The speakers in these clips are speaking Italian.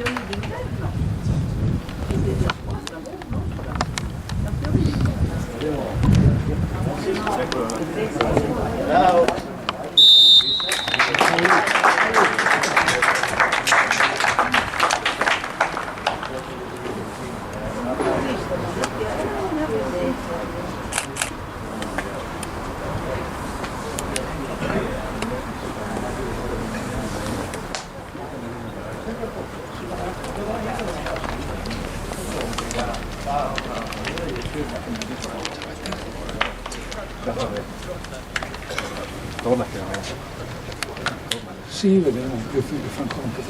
campioni d'inverno. E della squadra, no? Campioni d'inverno. Ciao. Torna che sì, vediamo, io figlio fa ancora un po'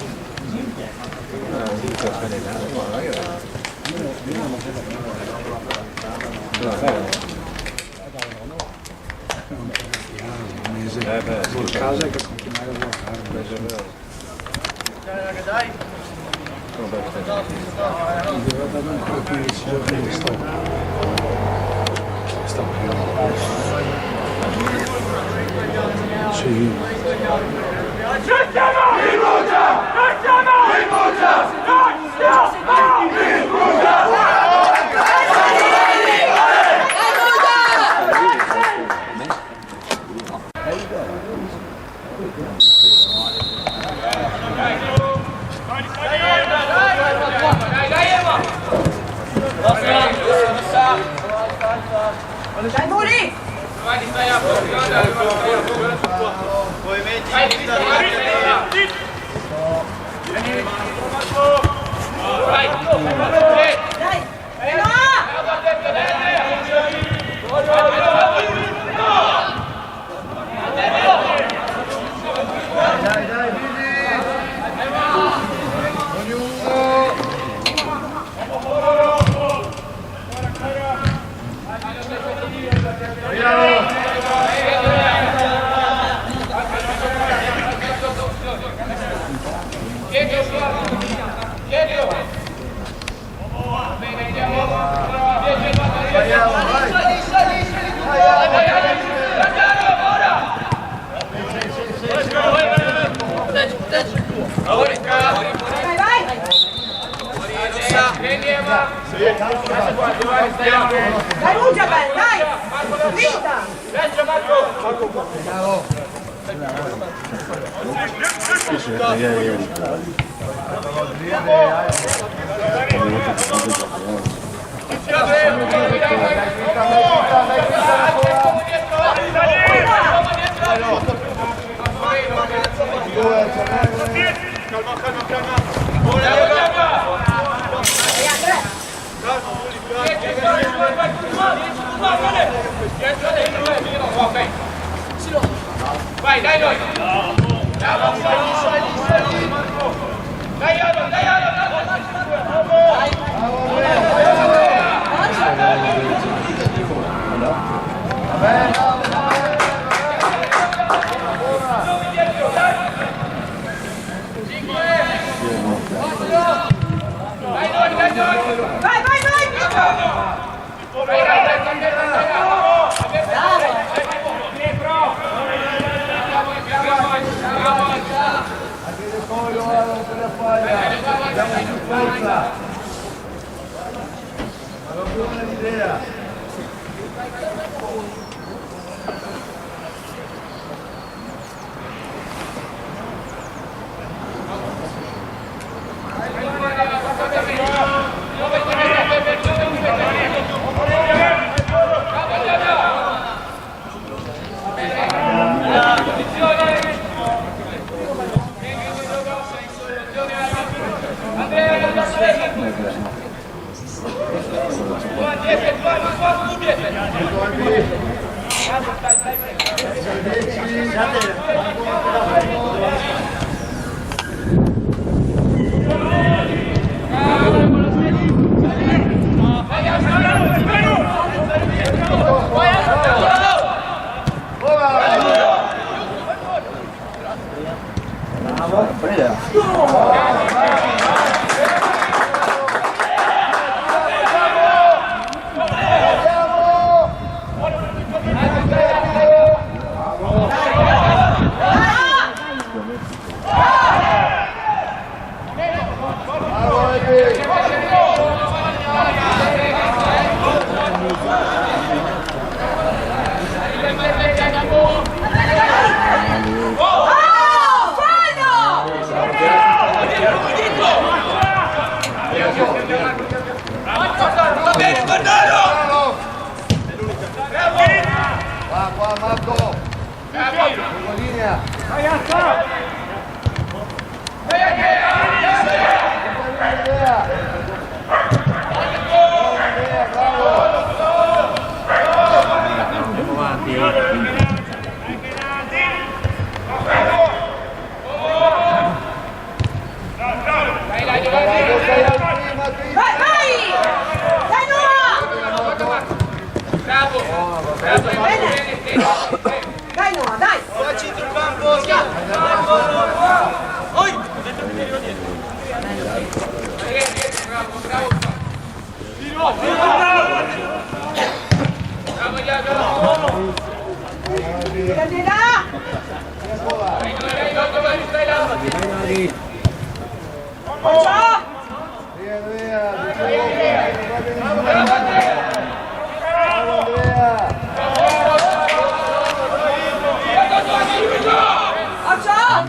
un mese fuori casa per continuare a lavorare. Dai. Mi doveva dare ancora 15 giorni di sto sì. Dai Muri! Dai Rugia, dai! Vinta! Vai, dai noi! Vai, vai! Dai Noah! Bene! Dai Noah, dai! Tira là! Ciao!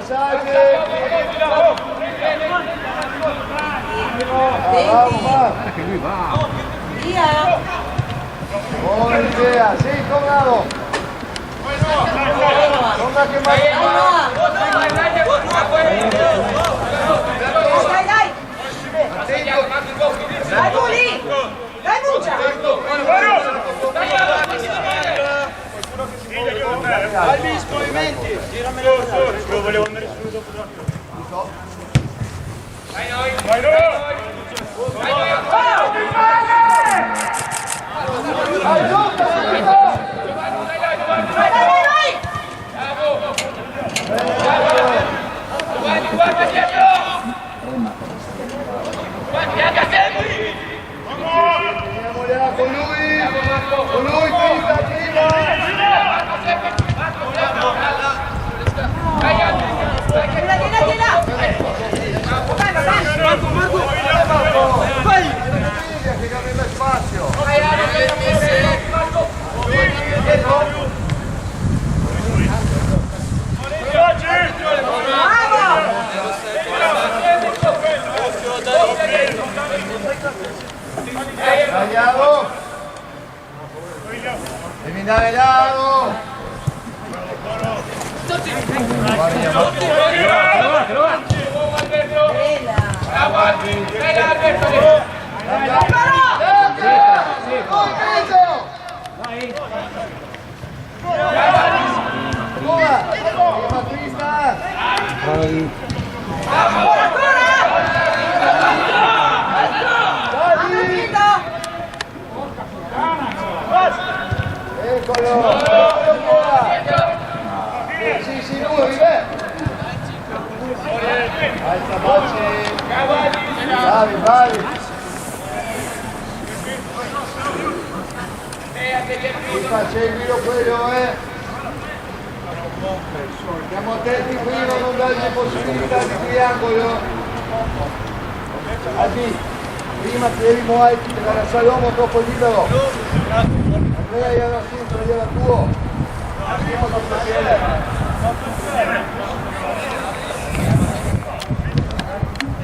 Ciao! Che lui va. Via! Buona idea, sì, tornalo! Torna che Dai Noah! Dai, dai! Dai Muli! Dai Muccia! Falli gli movimenti, giramelo da volevo andare su dopo. Vai noi! Vai noi! Guarda dietro! Guarda sempre! Andiamo con lui, prima! Tira! Vai, va bene! Vai! Che aveva spazio! Tagliamo! Devi andare Daro! Eccolo! Sì, lui, beh! Alza voce! Bravi! Seguilo quello, Stiamo attenti prima a non dargli possibilità di triangolo. Albi, prima tieni Moai, che la Salomon troppo libero. Andrea alla sinistra, gliela tuo. Prima con la piede.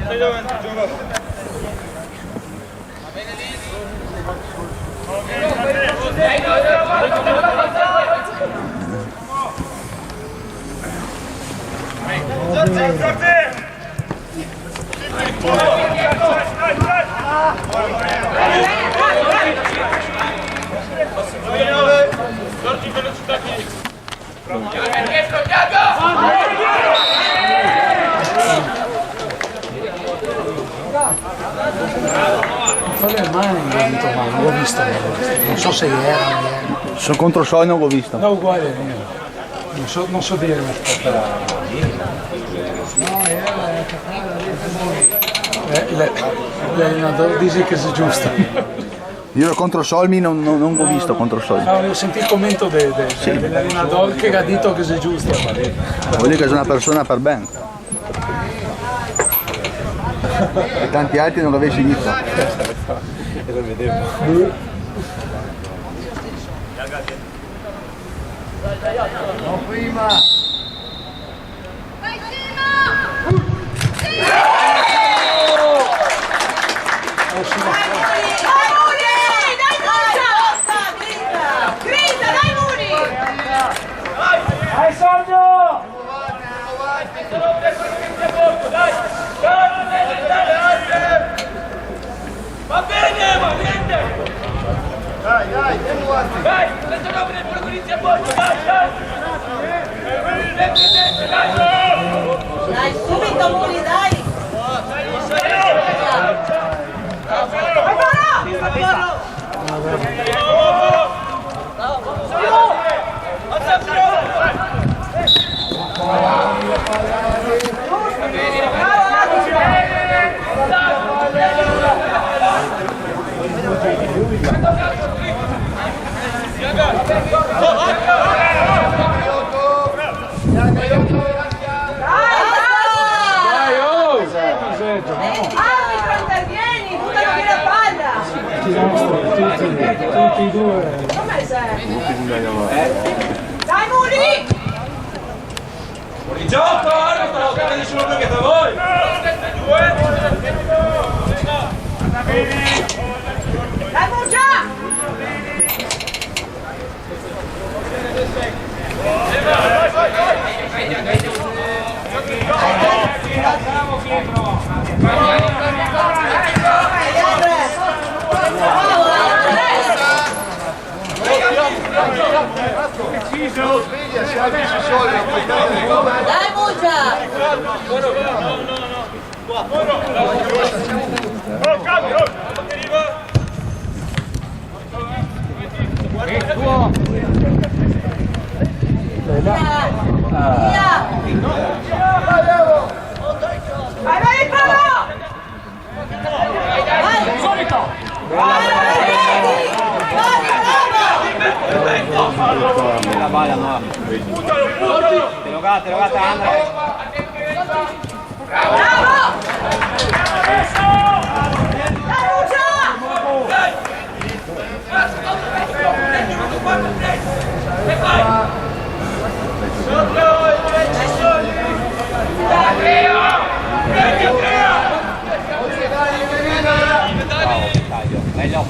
Stai davanti, gioco. Fa le mani, ma non l'ho visto, non so se era. Sono contro Sciogli, non l'ho visto. No, uguale, non so dire. L'allenatore dice che è giusto. Io ero contro Solmi, non l'ho visto contro Solmi. No, ho sentito il commento dell'allenatore che ha detto che è giusto. Vuol dire che sono una persona per ben. E tanti altri non l'avessi visto. Lo vedevo. No, prima! Grida, dai Muli! Vai Sogno! Muli, dai! Arbitro, intervieni, buttalo via la palla! Tutti e due. Come sei? Dai Muli! Fuori gioco, arbitro, che nessuno più che da voi! Dai Muggia! Dai Muggia! Via! Vai, vai, Paolo! Vai! Solito! Vai, La palla no. Te lo gata, Andrea. Bravo! Dai Muggia! Meglio.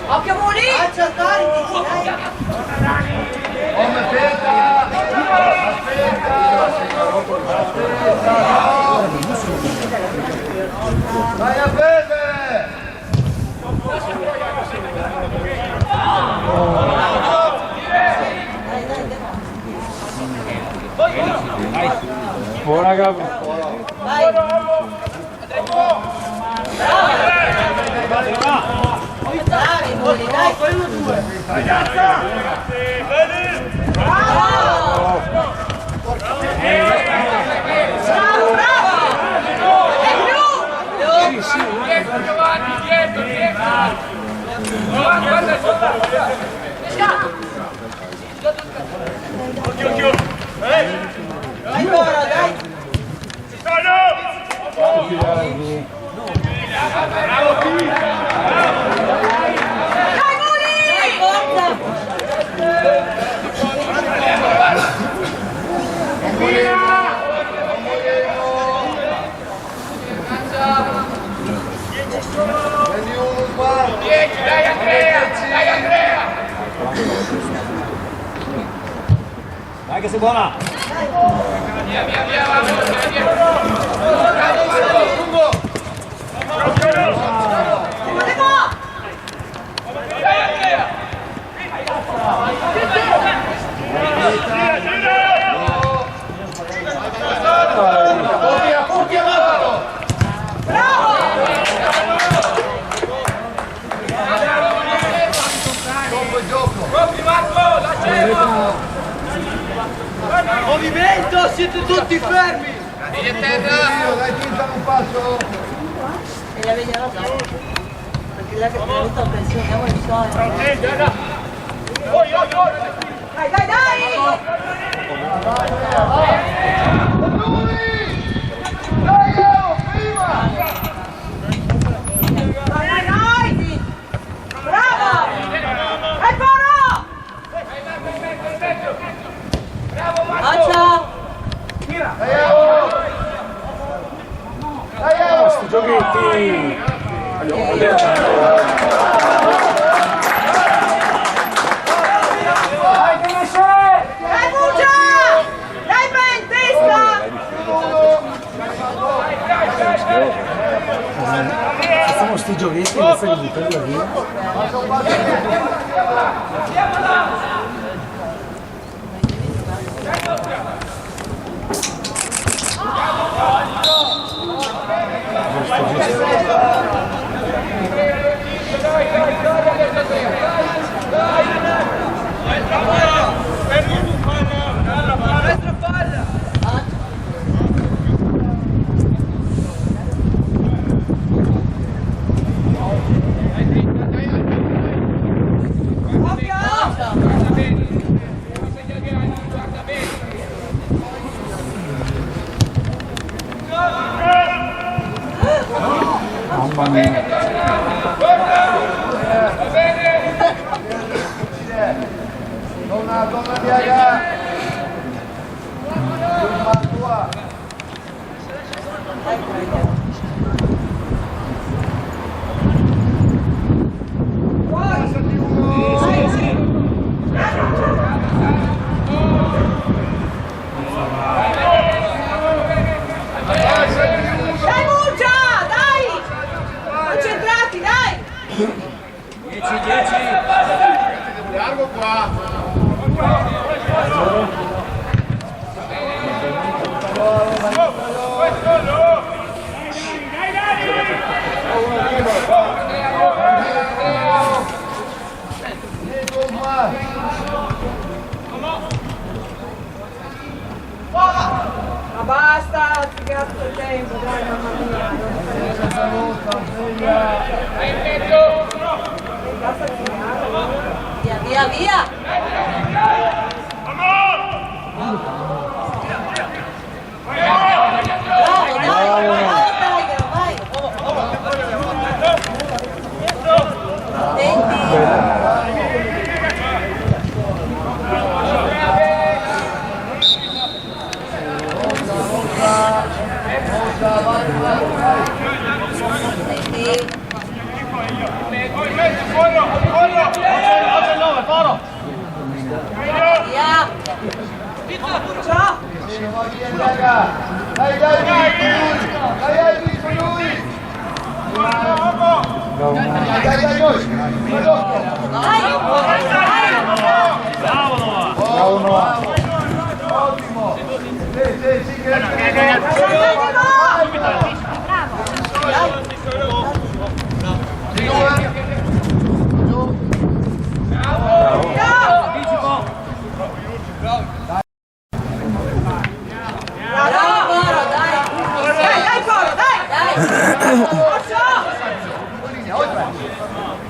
Occhio Muli! Vai a prendere! Buona Gabri. Vai! Bravi Muli, dai! Bravo! Bravo! E più! Vai Toro, dai! Dai Muli! Dai, forza! Prendi uno sguardo! 10, dai Andrea! Dai Andrea! Dai che sei buona! Via, via, via, va, Lungo! dai Andrea! Porti avanti! Dopo il gioco! Propri Marco, lasciamo! Movimento, siete tutti fermi! Vieni a terra! Dai, Tinta un passo! E la vediamo dopo. Perché là che ti ho avuto pensiamo il sole. Dai, dai, dai! Dai, dai, dai! Bravo! Dai, Poro! Bravo Marco! Faccia! Sti giochetti. Dai, Muggia! Dai, Ben, testa! Stiamo sti giochetti non sai di per la via. Mamma mia. Donna Diaga. Tua. Dai Murgia, dai! Concentrati, dai! 10. Largo qua. Ma basta, che cazzo il tempo, dai mamma mia! Via, via! Bravo, dai, vai! Via! Ciao! Dai, con lui! Bravo Noah. Ottimo!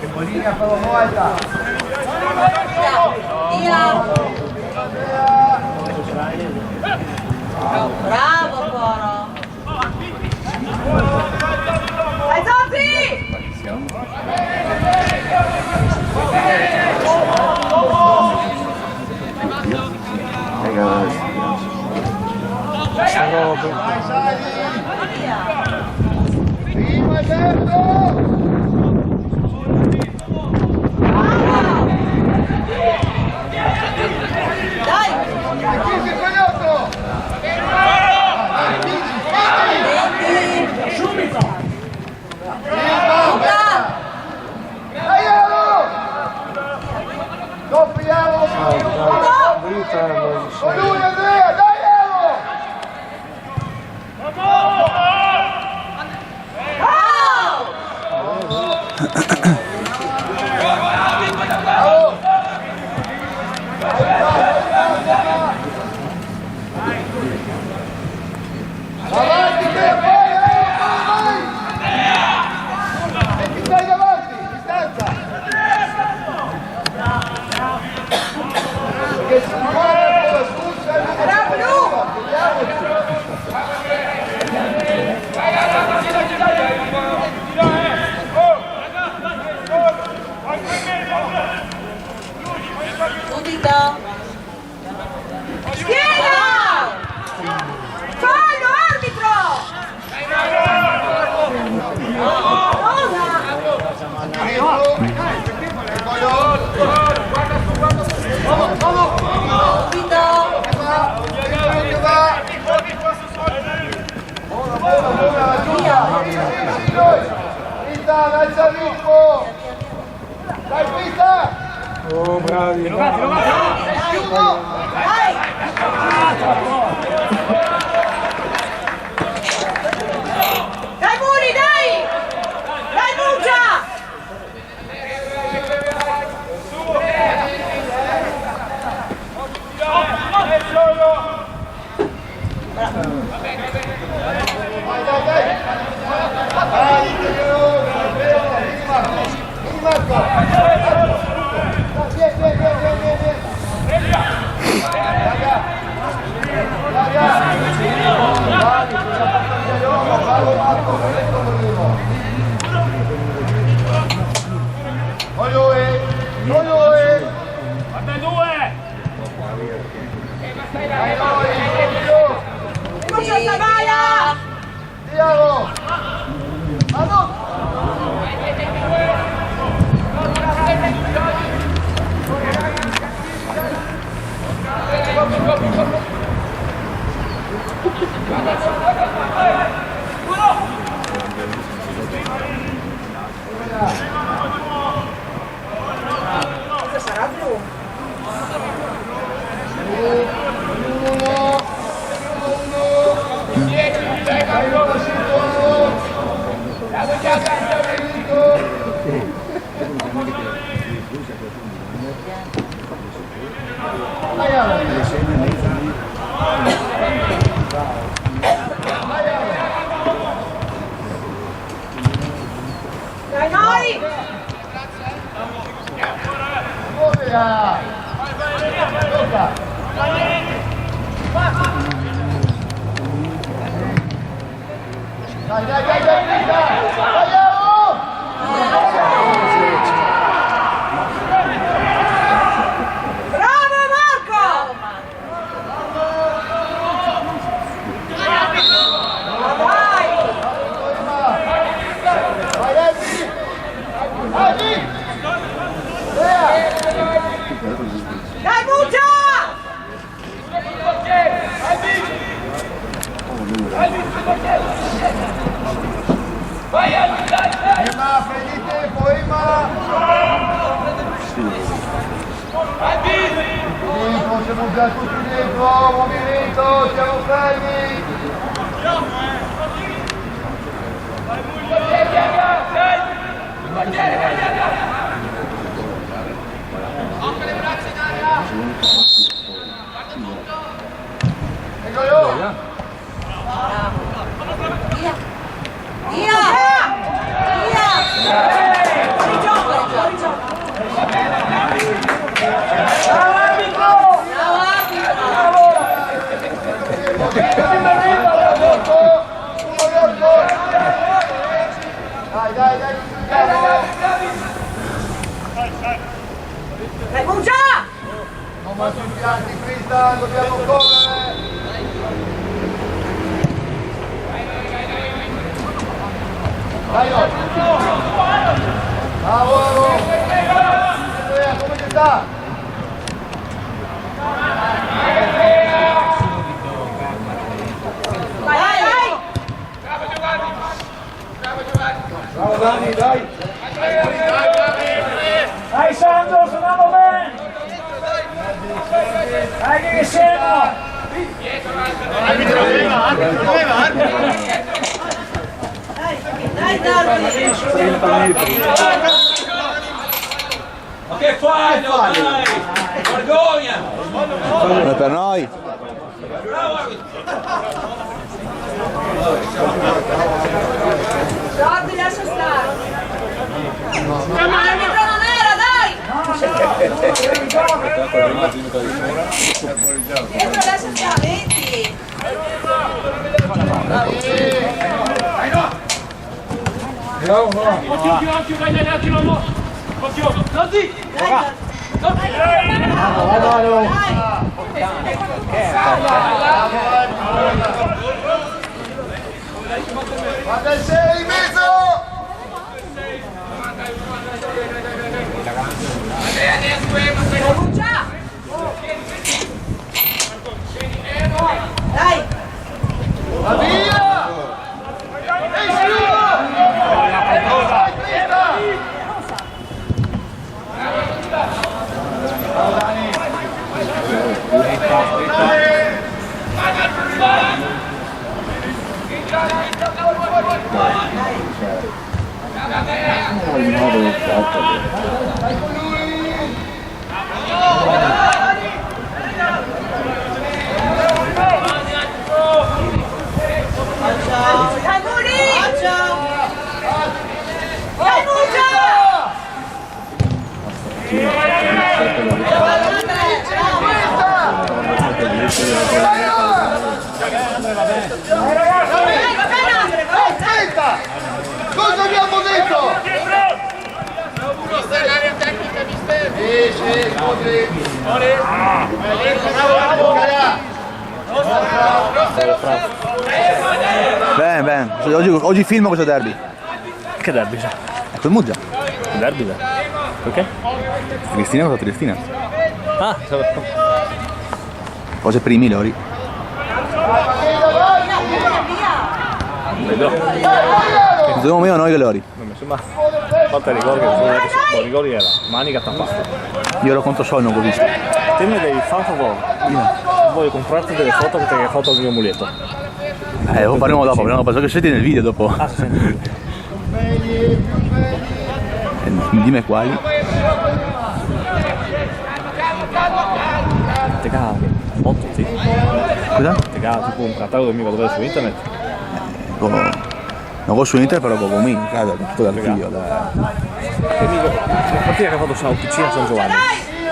Sì, Bolina per la volta! Bravo Coro! Dai Zozzi! Dai, sali! Prima Alberto! Dai! Chi si è sbagliato? Subito! Dai, Alo! Doppiamo! Con lui, Andrea! Dai, Alo! Avanti, vai! E ti stai davanti, distanza! Che si muove con la scusa e la Subito! Schiena! Fallo, arbitro! Via! bravi. Dai Muli, dai! Dai Muccia! Muccia Savaglia! Dialo! Vamos! Sarà blu. Dai noi! Bravo Marco! Dai Muccia! Emma, prendi tempo, Emma! Dentro, siamo già tutti dentro, movimento, siamo fermi! Apri le braccia in aria! Vengo io! Via! Fuori gioco, fuori gioco! Bravo arbitro! Dai! Dai Muccia! Non va sui pianti, Cristian, dobbiamo correre! Dai, bravo! Andrea, come ti sta? Vai! Bravo Dani, dai! Dai Sandro, suoniamo bene! Dai che siamo! Dai Darby! 30 metri! Ma che fallo, dai! Vergogna! Non è per noi. Darby, lascia stare! L'arbitro non era, dai! Dietro, lascia stare, metti! Occhio, vai un attimo! Occhio! Così! Guarda il 6 in mezzo! Dai! Va via! Ehi, Silva! Vai, Cristian! Aspetta! Cosa abbiamo detto? Mister, l'area tecnica, mister! Sì, così. Bene, bene. Oggi filmo questo derby. Che derby c'è? Ecco il Muggia. Derby? Perché? Triestina contro Triestina. Ah, Cose per i migliori. vedo. Dobbiamo meno noi che loro. Non mi sembra. Falta i rigori che sono rigori era. Manica tappata. Io ero contro Sol, non l'ho visto. Te mi devi fare un favore. Voglio comprarti delle foto che ti hai fatto al mio muletto. Lo faremo dopo, perché che siete nel video dopo. Ah, sì. Dimmi quali. Te cavi. Foto, sì. Cosa? Te cavi tipo un catalogo che mi vado a vedere su internet. Non go su internet però go mi in casa, tutto dall'archivio. La partita che ha fatto a Piccina San Giovanni.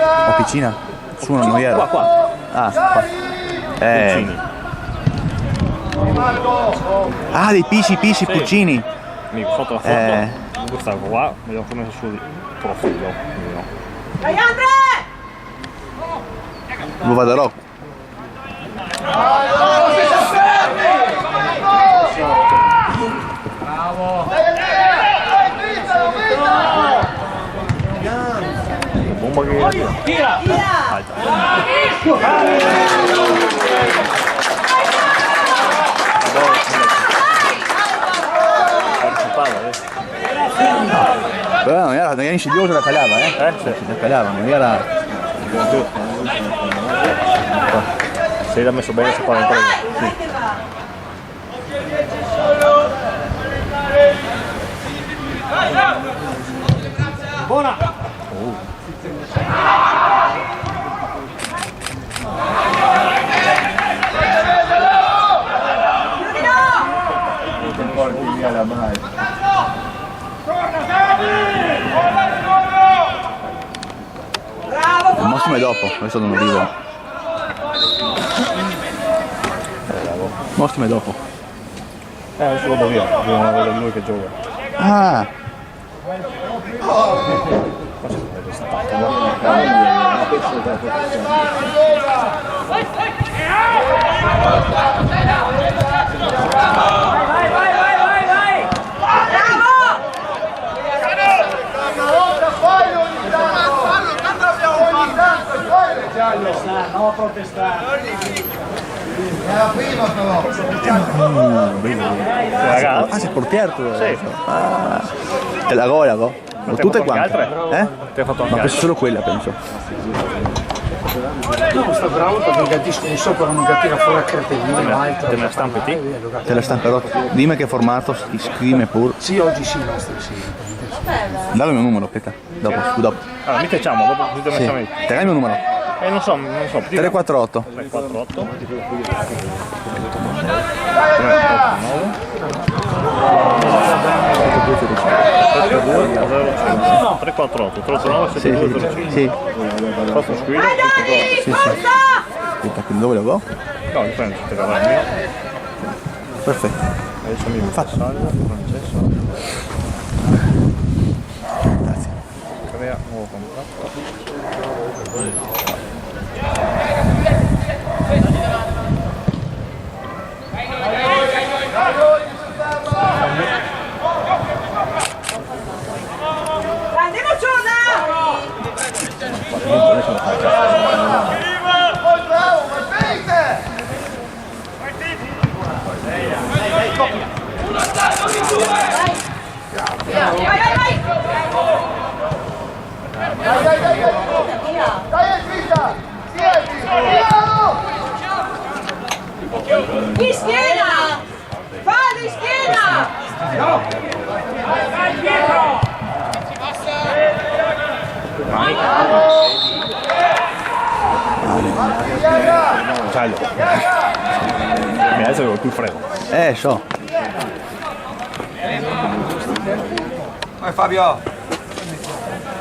A Piccina? Su non era. Qua. Ah, qua. Piccini. Ah, dei pisci, Sì. Puccini. Mi ho fatto la foto. Questa qua, mi ho messo sul profilo. Dai Andre! Lo vado a Rocco. Bomba che Tira! Però non era insidiosa, la calava, Sì. La calava, non era. Se l'ha messo bene si fa ancora. Sì. Buona! Il Massimo è dopo, adesso non arrivo. Massimo è dopo. Adesso vado via, dobbiamo vedere lui che gioca. Ah! No, protestare! Era prima però. Ragazzi, Ah, sei portiere tu? Sì. Ah. Te la gola, go? Ma Tutte ti hai fatto quante? anche altre? Ti hai fatto anche Ma penso solo quella, penso. No, sta bravo perché il gattisco non so però non tira fuori a cartellino l'altro. Te ne stampi te? Te la stamperò. Dimmi che formato, scrive pur. Sì, oggi sì, nostri sì. Dammi il mio numero, aspetta. Dopo. Allora, mi facciamo, dopo ci Sì. mettiamo. Te dai il mio numero. Non so. 348. 348 348 389 Sì, 7205. sì. Posso scrivere? Sì. Aspetta, dove lo go? No, dipende, se te la vai il mio. Perfetto. Adesso mi faccio salvo, Francesco. Grazie. Crea nuovo contratto. Andiamo giù, Bravo, ma sente! vai! Dai, Svita! Siedi! Piano! In schiena! Fallo in schiena! Ciao. Mi adesso avevo più freddo. So. Vai Fabio!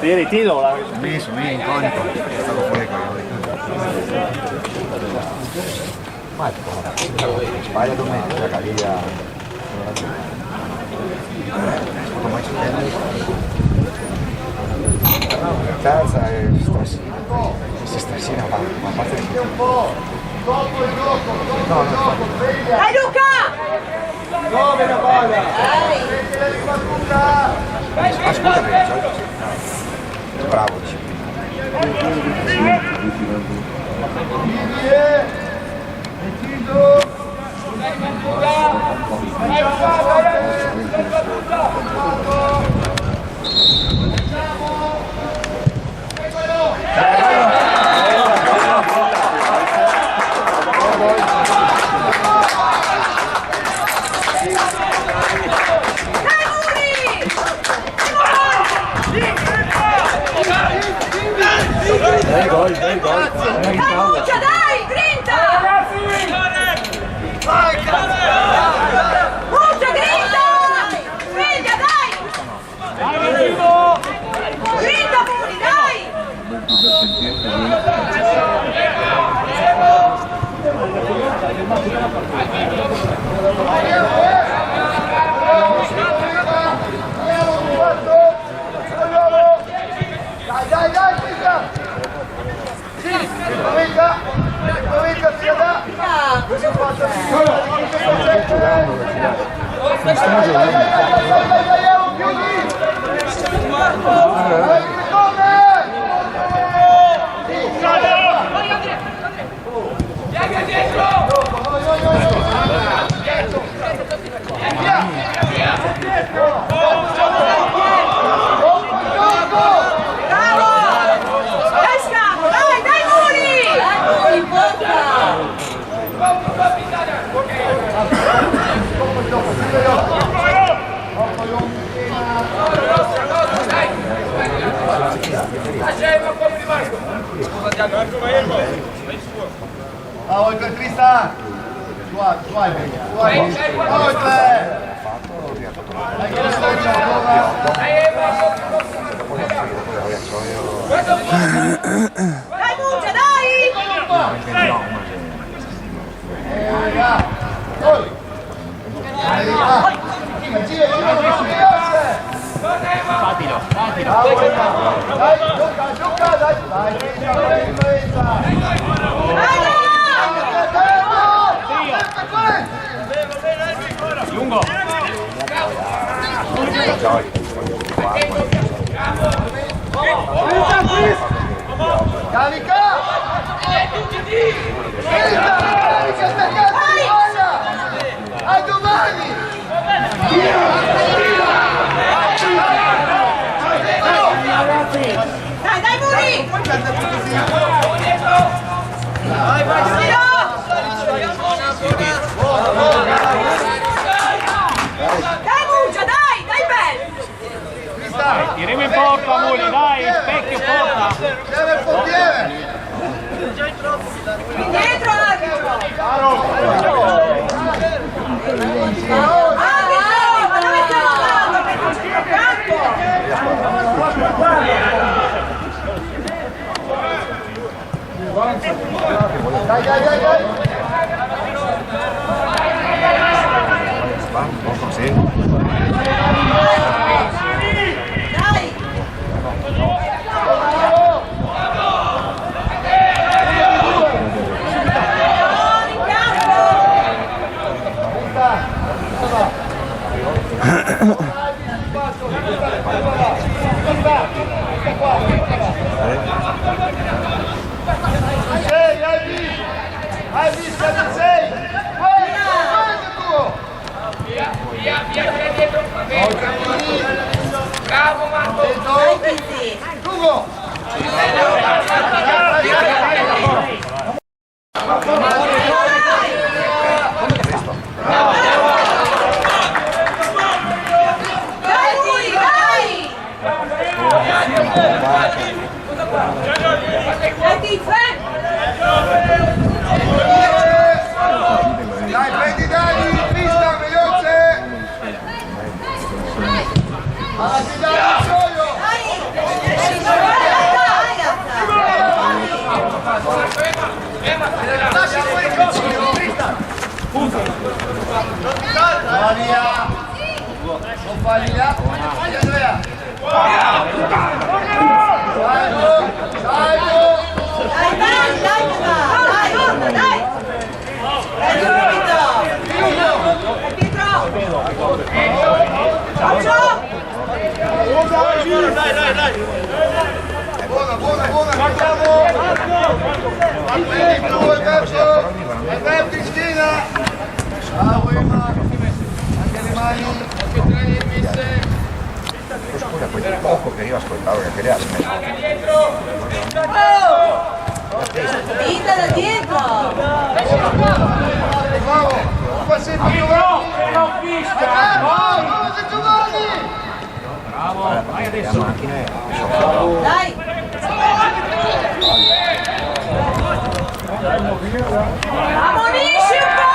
Ti ritiro la... Sono inconico. Stavo fuori con sbaglia domenica, Galia. Terza è stressina. Se stressina va, ma a parte di Un po'! Dopo il gioco! Dai Luca! Dove la palla? Dai! ascolta che bravo. Dai Muccia, dai! Grinta! Muccia, grinta! Sveglia, dai! Grinta pure, dai! Dai, Pisa! Sì, Pisa, sia da! Cosa ho fatto? Oltre Tristan! Suave! Oltre! Dai Muccia, dai! Fatilo. Dai, Luca, dai! Lungo. Carica! A domani! Dai Muri! Dai Muccia, dai bello! Tiriamo in porta, Muri, dai, specchio porta. C'era il portiere! Dietro arbitro! Ma dove stiamo andando? Perché c'è il campo! Dai! Sì. Dai! Hai visto il 6? Questo tuo! Bravo Marco! Dai Pizzi! Lungo! Fagli là. Fagli Andrea. Buona, guardiamo! Prendi tu, Alberto in schiena! Bravo Emma! Anche le mani! Scusa, quel poco che io ascoltavo che lei ha smesso. Vinta da dietro! Bravo! Un passetto più avanti! Non fischia! Bravo, Giovanni! Bravo, vai adesso! La macchina è... Dai! Ammonisci un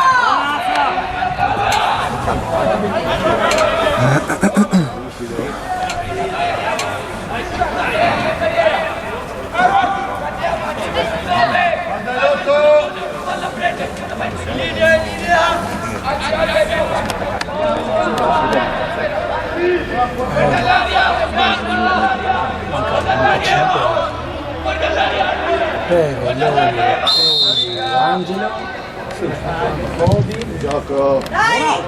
Angelo, Bobby, Gioco! Dai!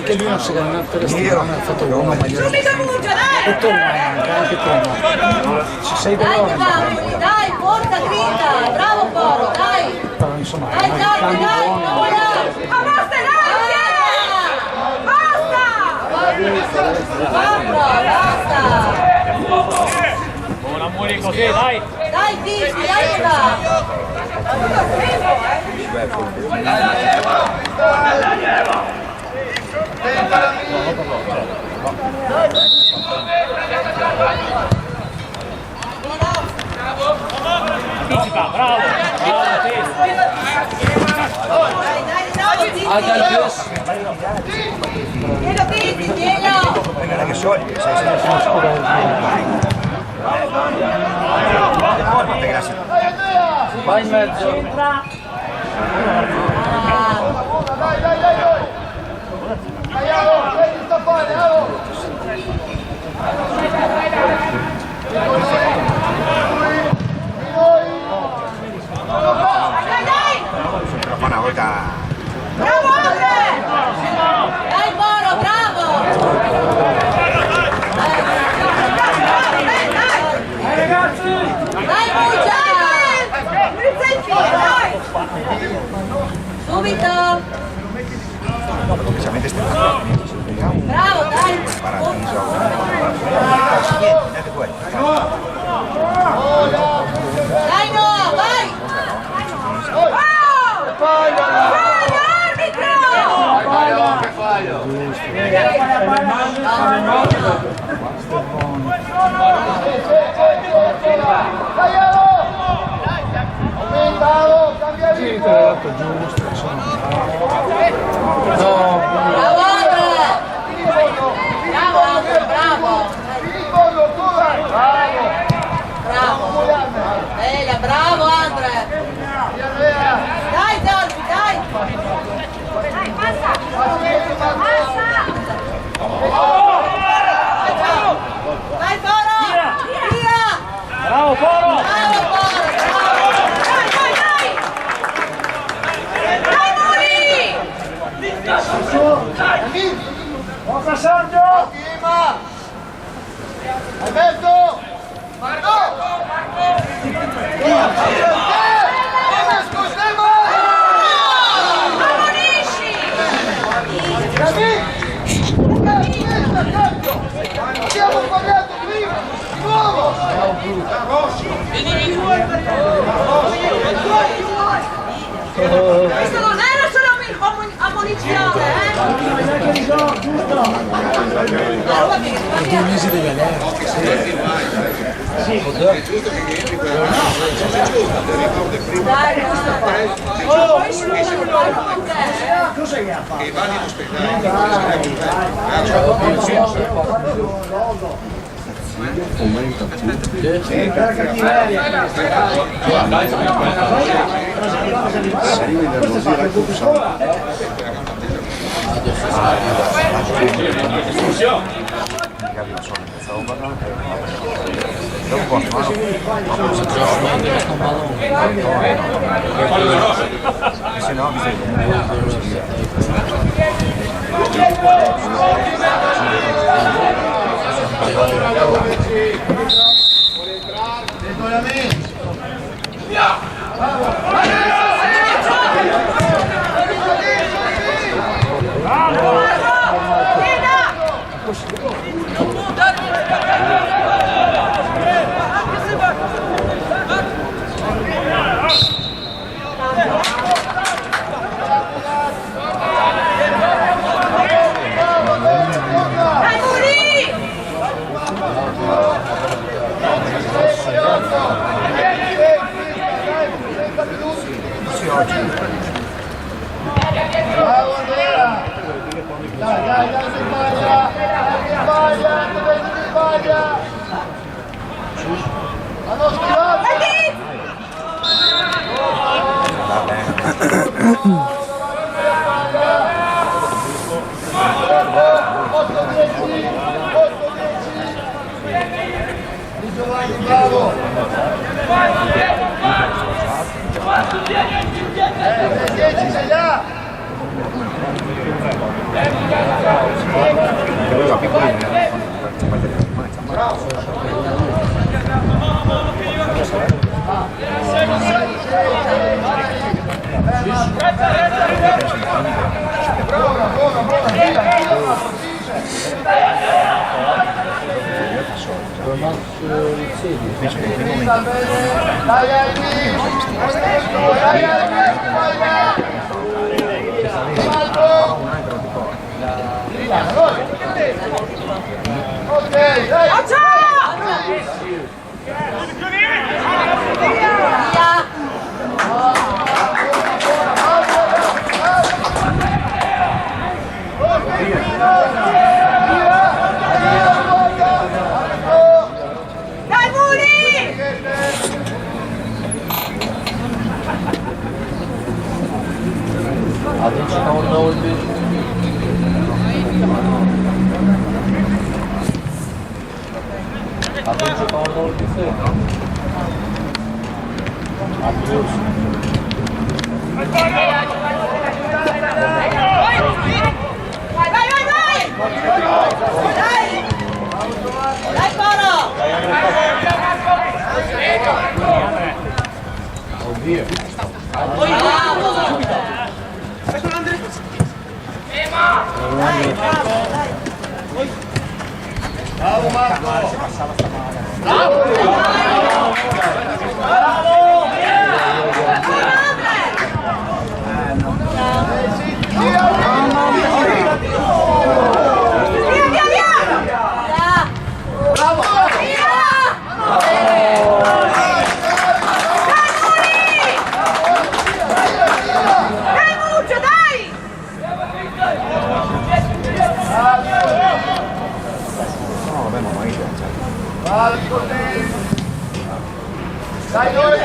anche lui non si chiama per stare, ha fatto uno meglio. Subito Muccia, dai! Tutto anche tu. Ci sei Dai, dell'oro. Giovanni, dai, forza, grida! Bravo Poro, dai! Però insomma, Dai, Giorgio, dai! Non vogliamo! Ma basta, dai! Basta! Basta! Buon amore così, dai! Dai, Tischi, dai, Anticipa, bravo! Tienilo, Tischi, tienilo! Guarda che soldi, sei sempre uno scudo del vai in mezzo. Dai, Alo, prendi sta pane, Alo! una volta. Bravo Andre! Dai Moro, bravo! Dai ragazzi! Dai Muccia! Dai! Subito! Specialmente Bravo, dai! Dai Noah, vai! Bravo Andre! Bravo Andre, bravo! Bravo! Bella, bravo Andre! Dai Giorgi, dai! Dai, passa! Dai Foro! Via! Bravo Foro! Bravo Foro! Dai, dai, dai! Dai Muri! Forza Sergio! Alberto! Marco! Abbiamo pagato prima! Di nuovo! Questo non era solo ammonizione, Due mesi di galera. Dai, Cos'è che ha fatto? E vanno in ospedale. Aumenta tutti. Si rivede così la corsa. Se no Bravo Andrea! Dai, si sbaglia! Hanno schivato! Di Giovanni, bravo! 10 sei là! Dai ok, dai! Dai Muri! Adınçı orada oldu. Adınçı orada oldu. Atlıyorsun. Dai Coro! Oddio. Bravo Marco! Dai noi!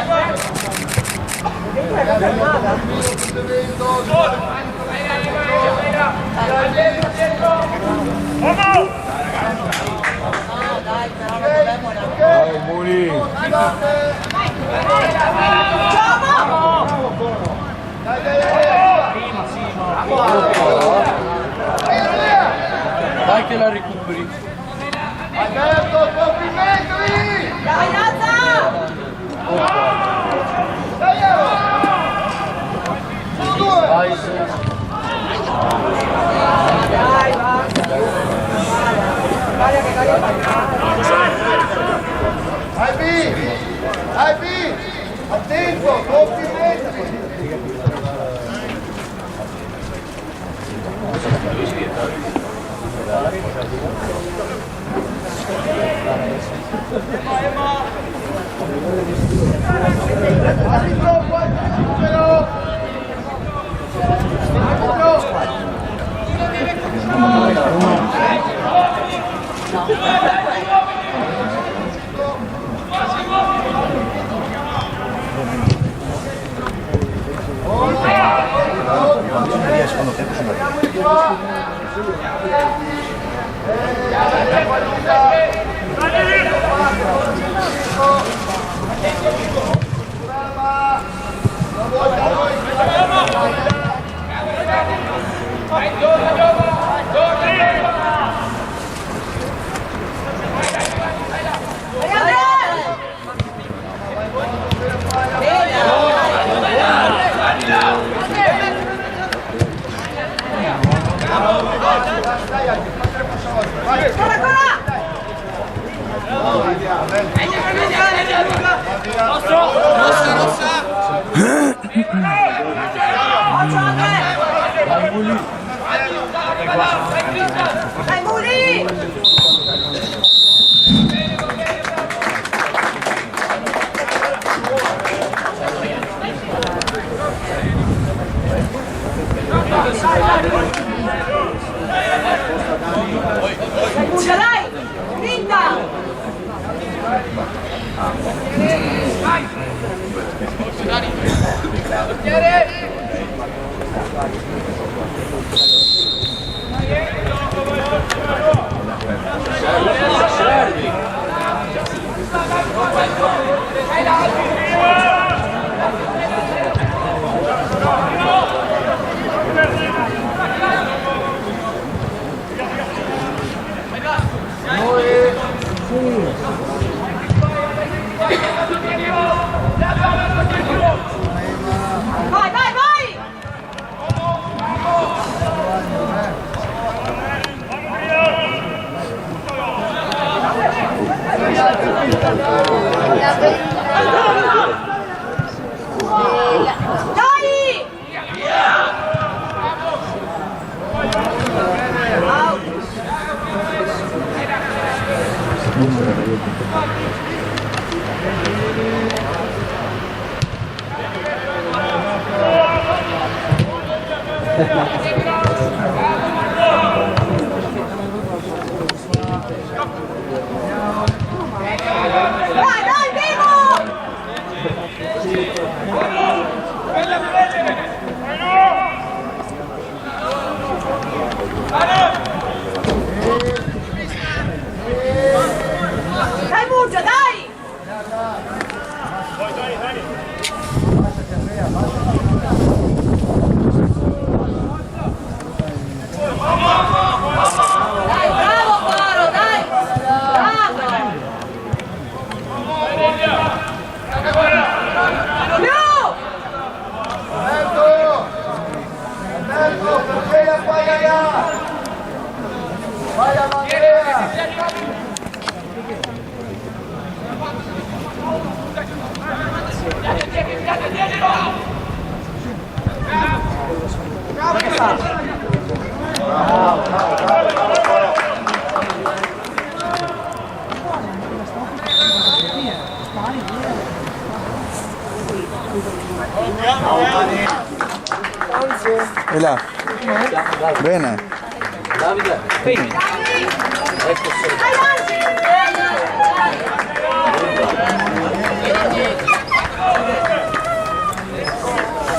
Dai, Muri. Dai che la recuperi. Alberto, complimenti! Dai, Nazza! Dai, sono due! Vai, Dai, va! Dai B! Attento, complimenti! Dai, Arbitro, qualche numero! Secondo tempo sono Dai Muli! Dai! Vinta! Vai, vai, vai! Dai! Dai, dai, vivo! Dai Murgia, dai! Dai, bravo Faro, dai! Bravo! Alberto, perché la fai là? Vai a Mandrea! E là. Bene. Davide, fermi.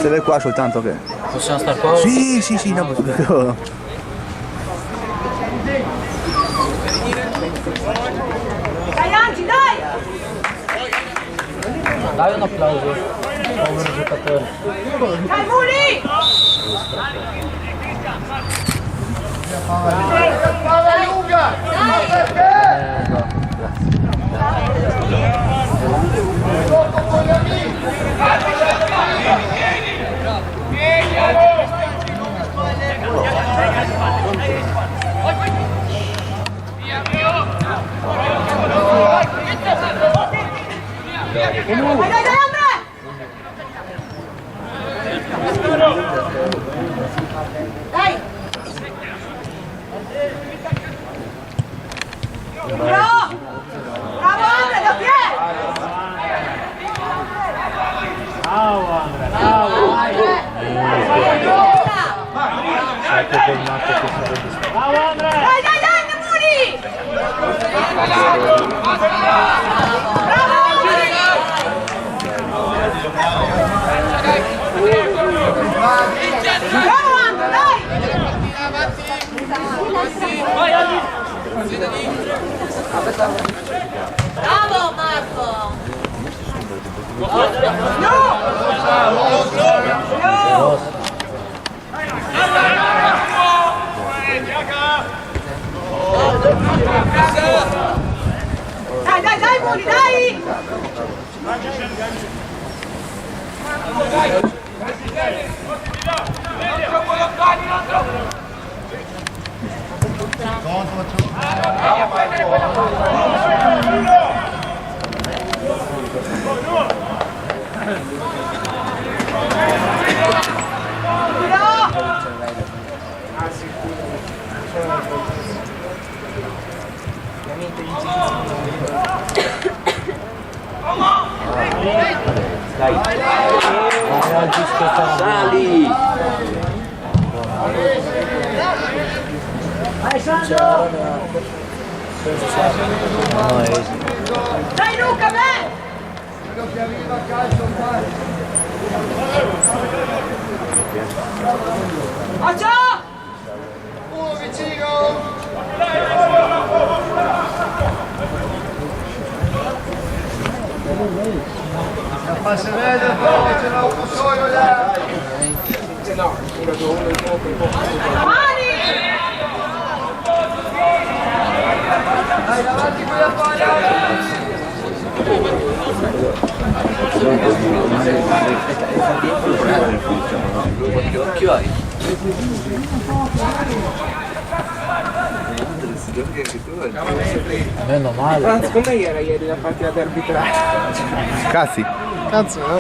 Se lei qua soltanto che. Possiamo star qua? Sì, sì, sì, no, subito. Dai Angi, dai! Dai un applauso. Povero giocatore. Dai Muli! Palla lunga! Perché? Sotto con gli amici! Dai, dai, dai, Andre! Dai! Bravo! Bravo Andre, da piedi! Bravo Marco! Dai, Muli, dai! Sali! Dai Luca, beh! Quello che arriva a calcio ormai. Uno vicino! La passerella però ce l'ho un solo là! Dai davanti quella palla! Che hai? Meno male. Franz, com'era ieri la partita di arbitraggio? Cazzi. Cazzo, no?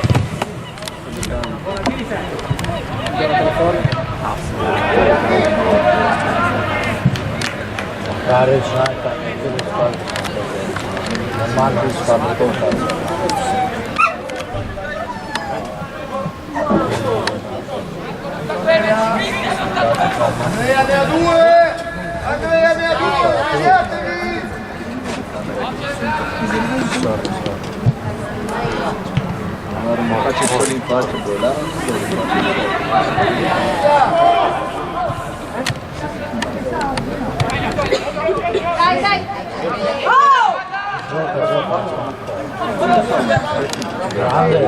Gareggiata nelle spalle. Non manco stanno contando. Andrea ne ha due! Andrea ne ha due! Iniziatevi! Faccio solo in faccia, Dai, dai! Oh! Grande.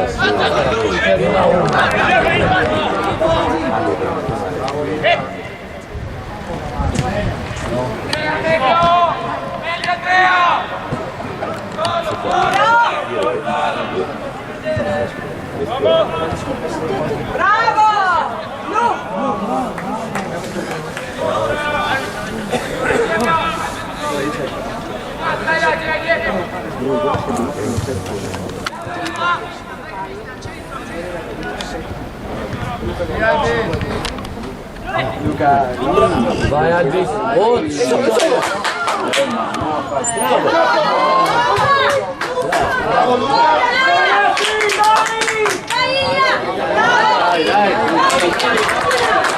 Bravo! Vai Albi.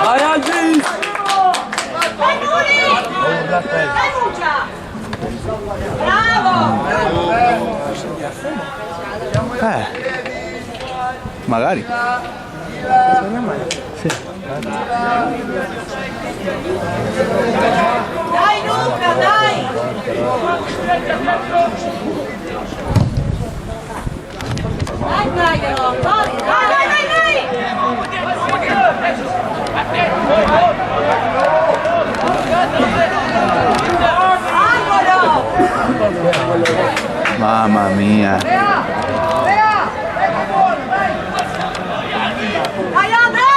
Vai Albi! Dai Muli! Dai Muccia! Bravo! Magari. Dai Luca, dai! Dai Cagliaro! Dai, dai, dai, Angolo! Mamma mia. Dai Andre!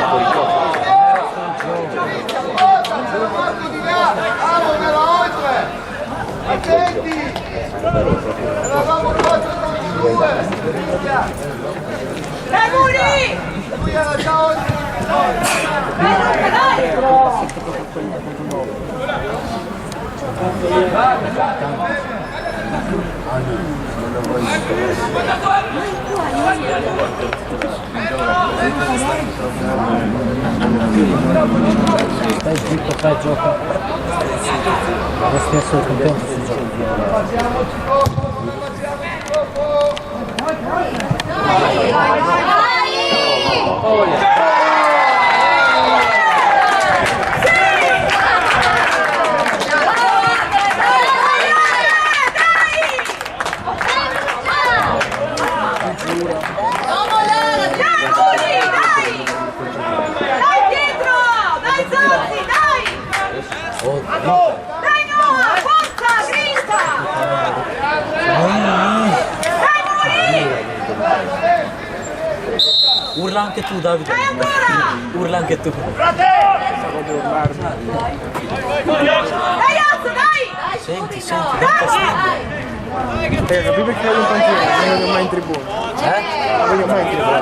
Marco! Dai Muri! Stai zitto, fai gioco. Lo stesso contento si gioca. Dai Noah, forza, grinta! Dai Muri! Urla anche tu, Davide. Dai ancora! Urla anche tu. Dai Azzo, dai! Senti, senti. Dai! Capì perché voglio in panchina, non voglio mai in tribuna. Non voglio mai in tribuna.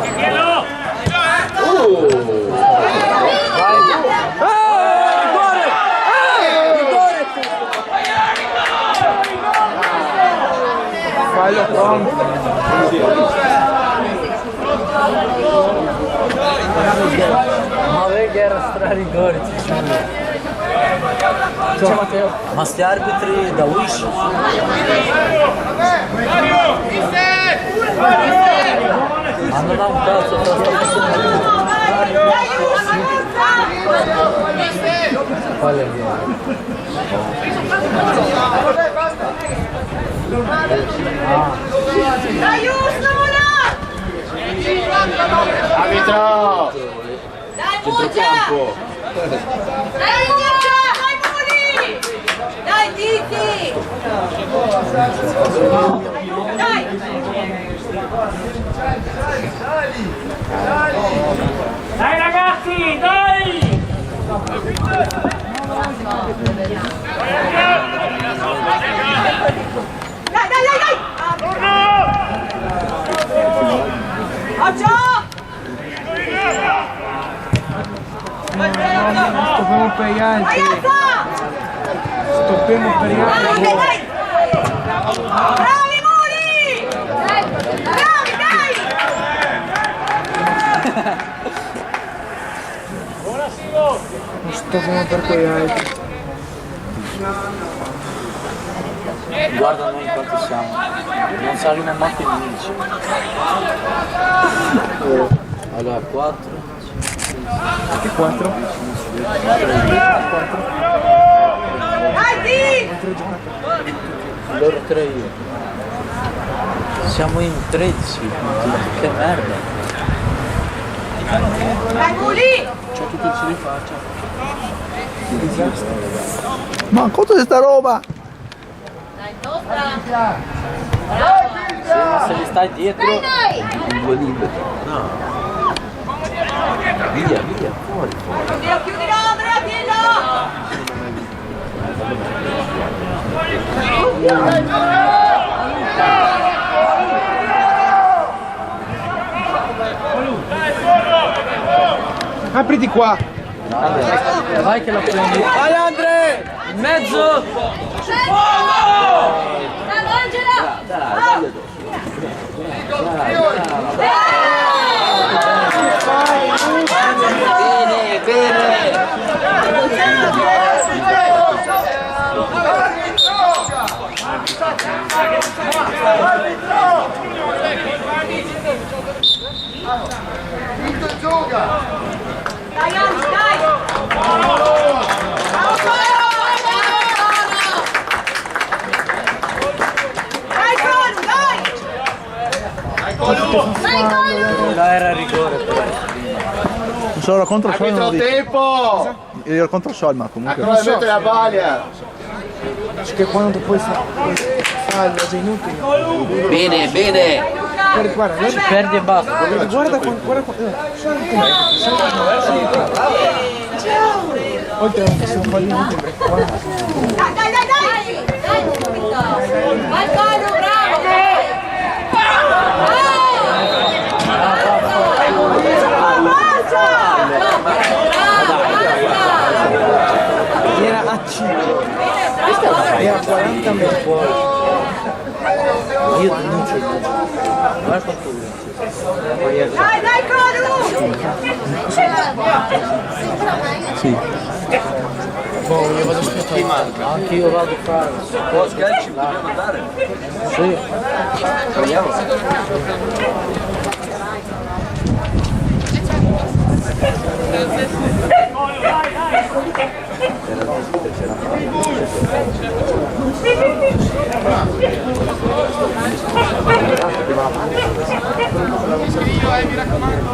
Fallo pronto. Ma vedi che era strarigore, ciao Matteo. Ma sti arbitri da Wish? Ma non ha un cazzo, però sta facendo. Quale Dai Usnola! Arbitro! Dai Muccia! Dai Muccia! Dai Muri! Dai Titi! Dai! Dai ragazzi, dai! Dai, dai, dai, dai! Occhio! Stoppiamo per gli altri. Ragazza! Stoppiamo per gli Dai, altri. dai, dai! Bravi Muri! Bravi, dai! Stoppiamo per quegli altri. Guarda noi quanti siamo. Non salgono manco i nemici. Allora 4. Che 4? Dai, Ti! Loro 3 io. Siamo in 13. Che merda. Dai Muri! Ma cosa è sta roba? Dai, nostra! Ma se li stai dietro. Due liberi. No. Via, via, fuori. Chiudilo, Andrea, Apriti qua. Vai che la prendi. Vai Andre! In mezzo! Dai, Angela! Dai, bene, bene! Vinto gioca! Dai, Anzi, dai! Là era rigore però. Solo contro il sol non lo Arbitro dico. tempo! Io ero contro il sol, ma A comunque. cronometro la paglia! Che quando poi salva è inutile. Bene, bene. Guarda, guarda, Perdi e basta. guarda, guarda. Oltre a che sono falliti, guarda. Dai, dai, dai, dai! Dai, subito! Vai, Colo, bravo! dai. a 40 metri. Io non c'ho il guarda quanto Dai, Coru! Sì. Boh, io vado a aspettare. anche io vado a fare. Schiacci, dobbiamo andare. Sì. Proviamo. Mi raccomando.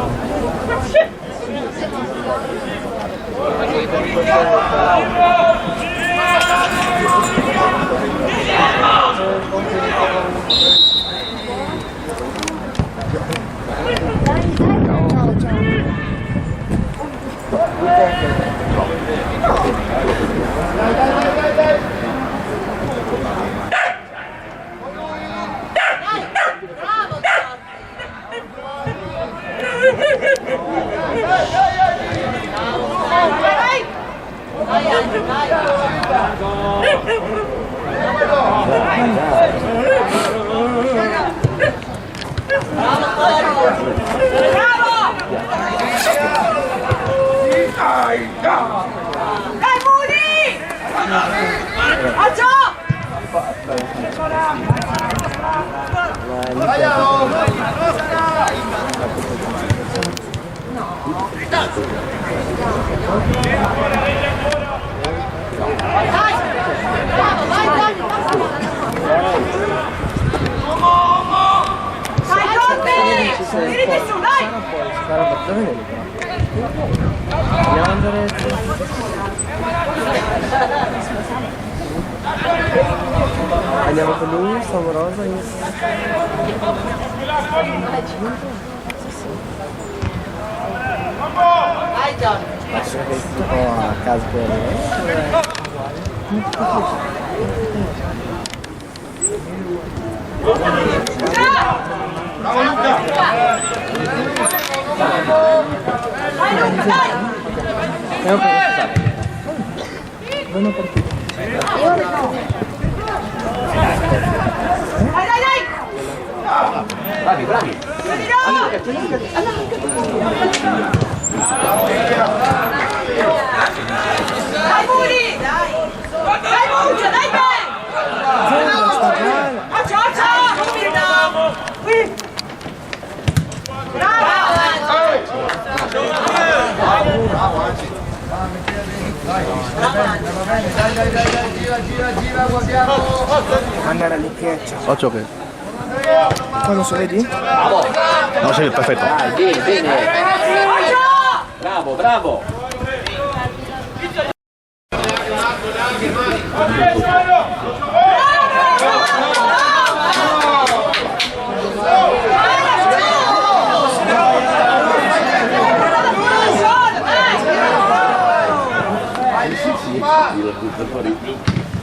Dai, Muri! Alza! Dai, Conte! Tiriti su, dai! Andiamo andare. Andiamo con lui, favorosa. Dai, John! Oh, a caso per Dai, Luca, dai! Buona partita. Dai, dai, dai! Bravi, bravi. Dai, Muri! Dai! Dai, Muccia, dai, dai! Accia, accia! Qui! Brava! Andare lì che c'è. Faccio che? Quando so vedi? No, sì, perfetto. Dai, bene, bene. Accia! Bravo, bravo.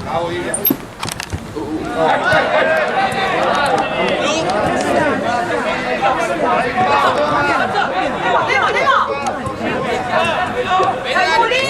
Bravo Ilya. Andiamo, andiamo! Dai, Muri!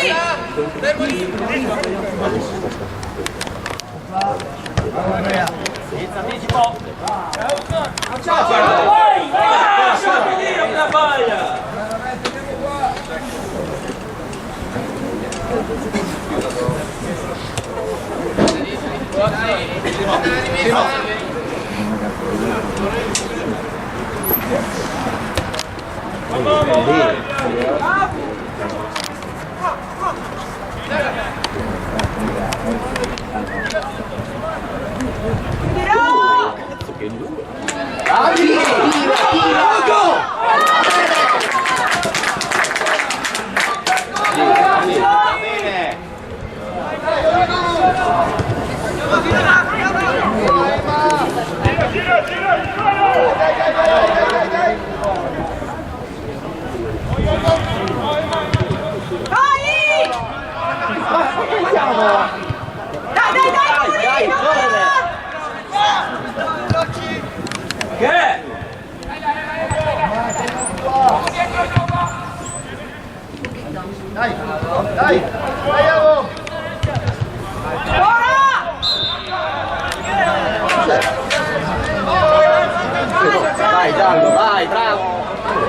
Vai Giallo, vai, bravo!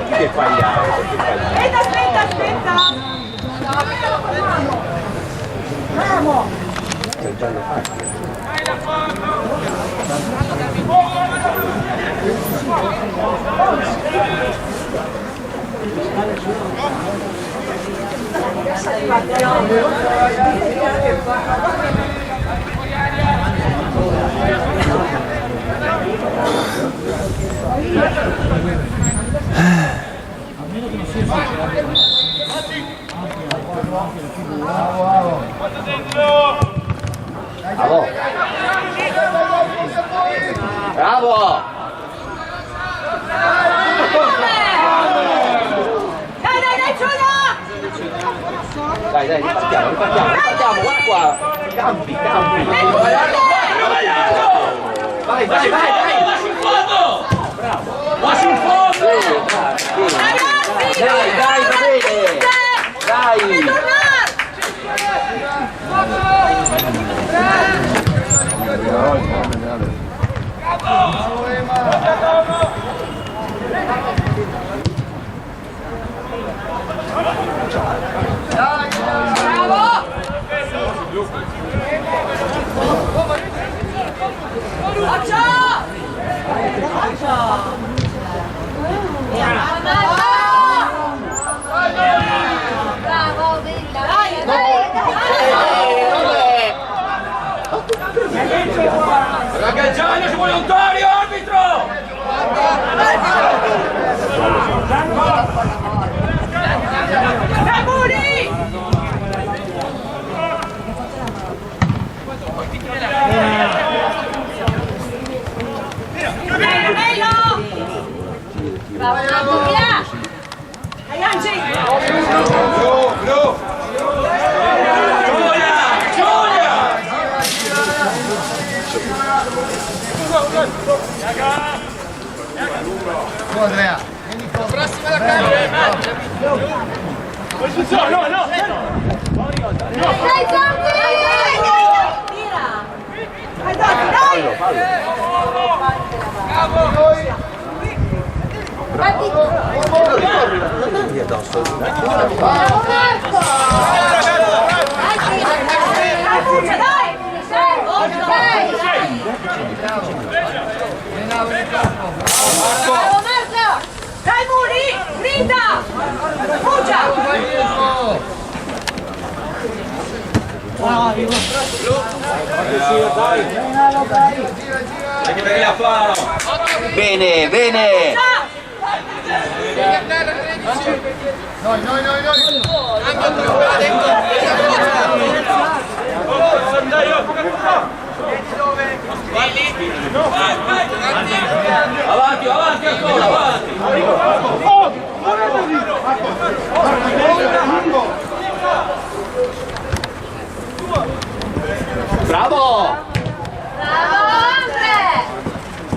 Che sbagliato, che sbagliato. Aspetta! Bravo! C'è il giallo facile. Bravo! Bravo! Dai, ripartiamo, guarda qua! Campi! Vai! Lasci in fondo! Bravo! Lasci in fondo! Dai, va bene! Dai! Bravo, Bella! Ragazziani, ci vuole un torio, arbitro! Bravo, via! Angi! Andrea. Prossima la camera! Posizione, no! Dai, Giorgi! Tira! Dai! Lì addosso. Dai Muri! Grinda! Fuggia! Bene! Avanti ancora, avanti!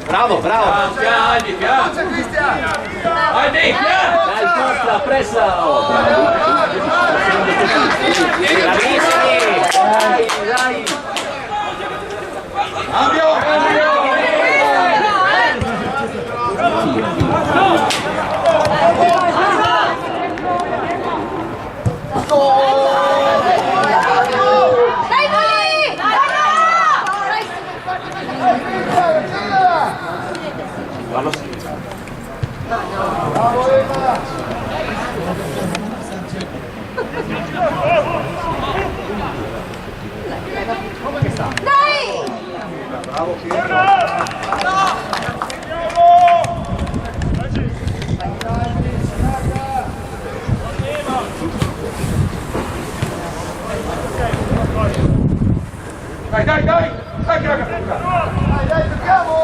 Bravo! Bravo! Piani! Vai Nick! Dai, tutta, pressa! Bravissimi! Dai! Dai, giochiamo!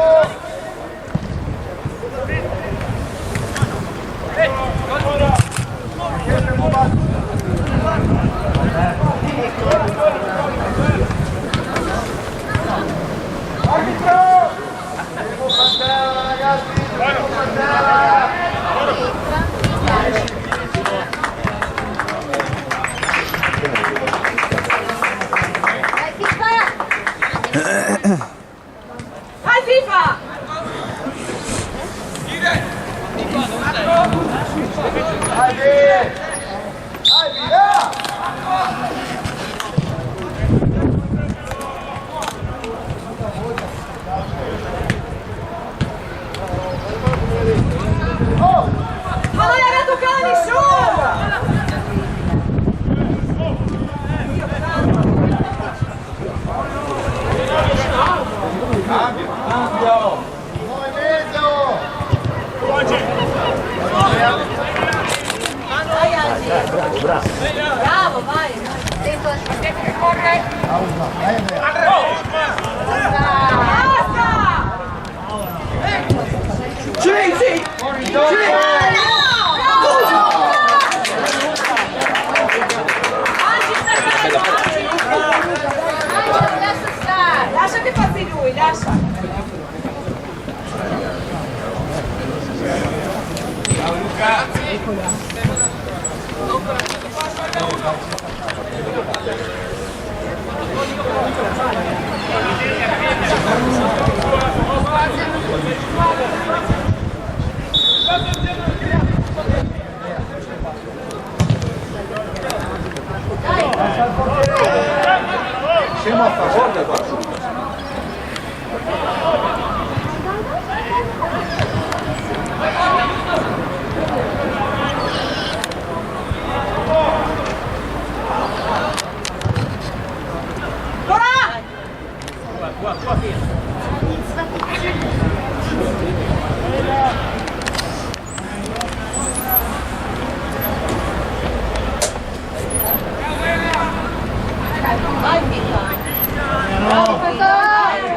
Arbitro! Devo passare, ragazzi! Devo passare! Vai FIFA! Ma non aveva toccato nessuno! Vai Angi! Bravo, vai! Basta! Lascia che passi lui, lascia! Siamo a favore del Barça.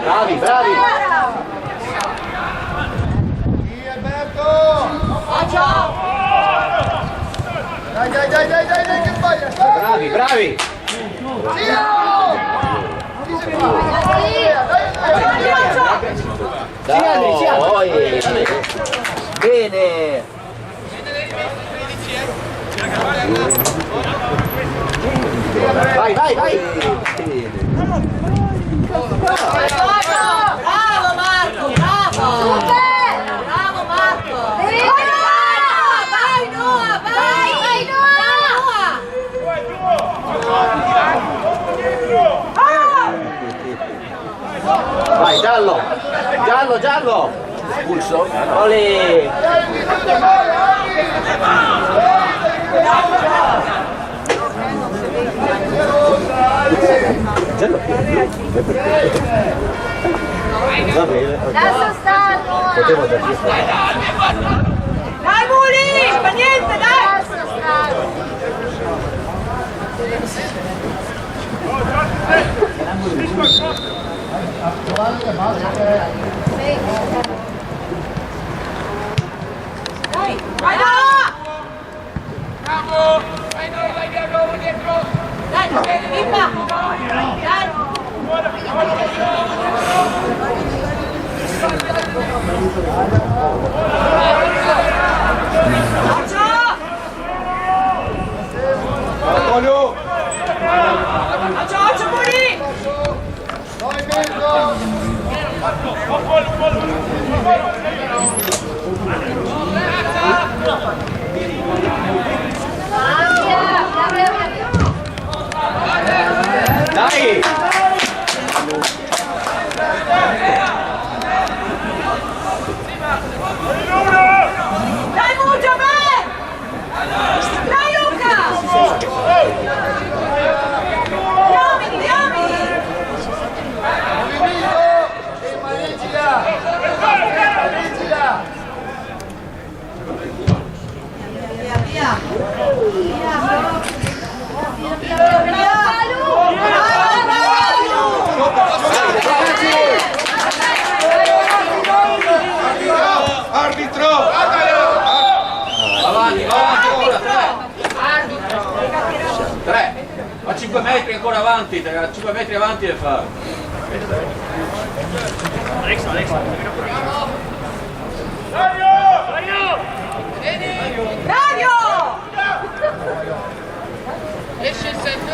Bravi, bravi! Sì, Alberto! Dai, che fai? Bravi, bravi! Dai, bene! Vai, vai, vai! Bravo Marco, bravo! Bravo Marco! Vai Noah, vai! Vai Noah! Vai, giallo! Giallo, giallo! Espulso! Olè! Va bene, Lascia stare! potevo dargli Dai Muli! Ma niente, dai! Lascia stare! Dai! Vai Noah! Bravo! Vai noi, vai dietro! Dai, Pippa! Dai! Antonio! Ciao, Muli! Vai dentro! Dai! Dai Muggio, vai! Dai Luca! Diamini! Movimento! E maneggia! Maneggia! Via! Arbitro! Avanti, ancora, tre! A 5 metri ancora avanti, a 5 metri avanti deve fare. Radio! Esce il centro.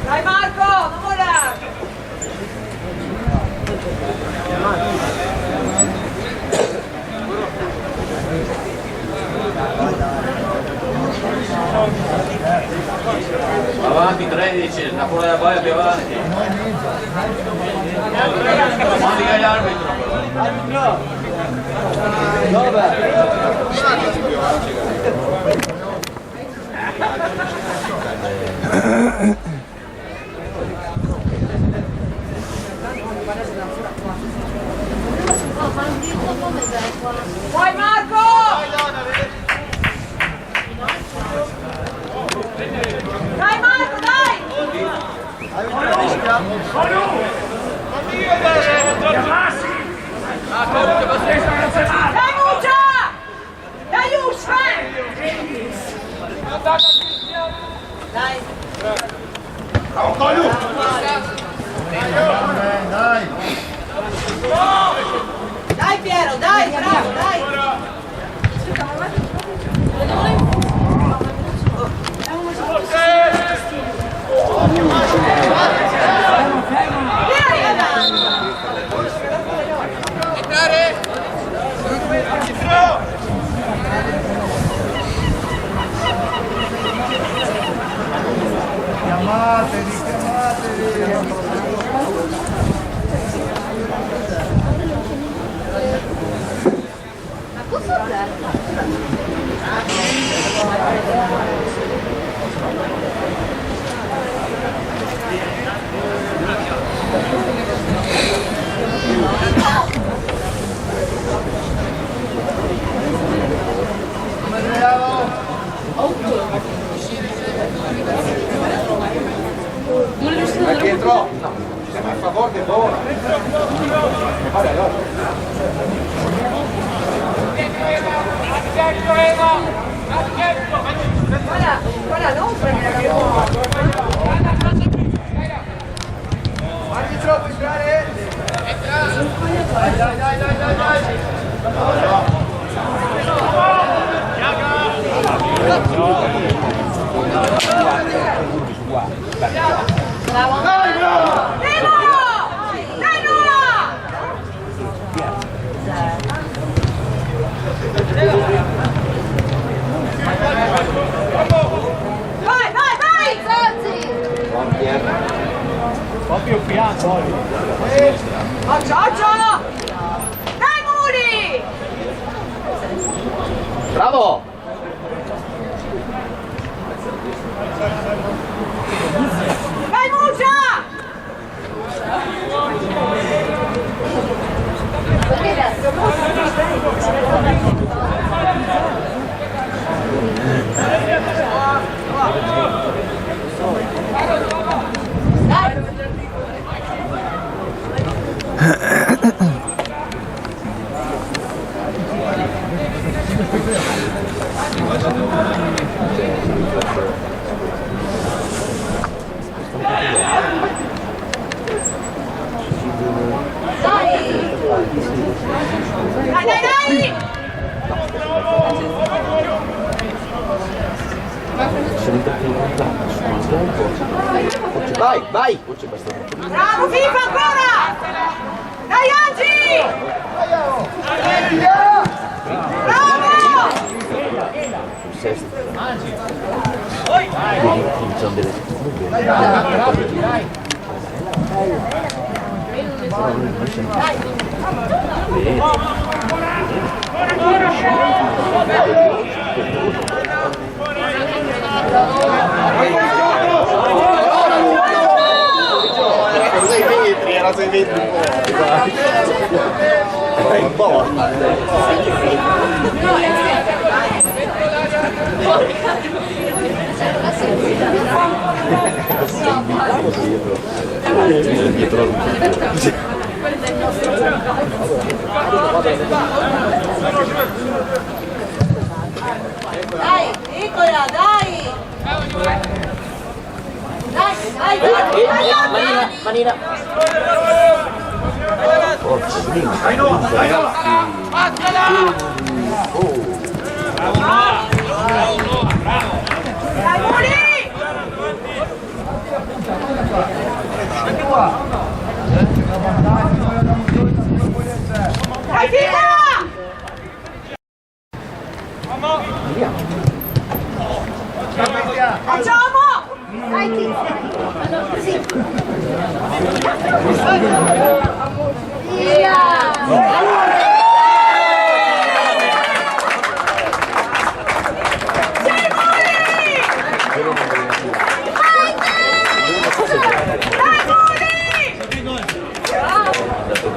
Dai Marco, non volare! Avanti 13, da fuori della baia più avanti. Non dica gli arbitri però. Vai Marco! Dai Marco, dai! Dai Muccia! Dai Usfa! Dai! Dai Piero, dai, bravo, dai! Perché entrò? No, siamo a favore del buono. Vale allora. Guarda, non prendere la bomba. Arbitro, puoi entrare? Dai. Proprio piano oggi. Occhio! Dai Muri! Bravo! Dai Muccia! Dai! Vai! Bravo Filippo ancora! Dai Angi! Bravo! Era 6 metri un po'. Dai, piccola, dai! Manina. Facciamo! Dai, sì. Via!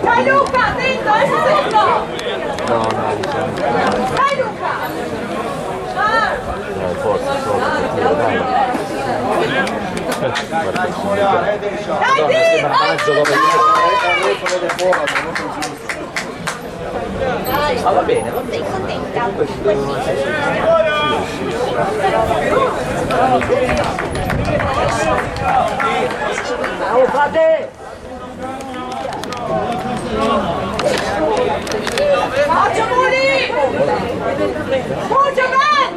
Dai Luca, attento, attento! No. Dai Luca! Forza, dai. Ma va bene, Sei contenta? Oh, frate! Forza Muli! Forza Ben!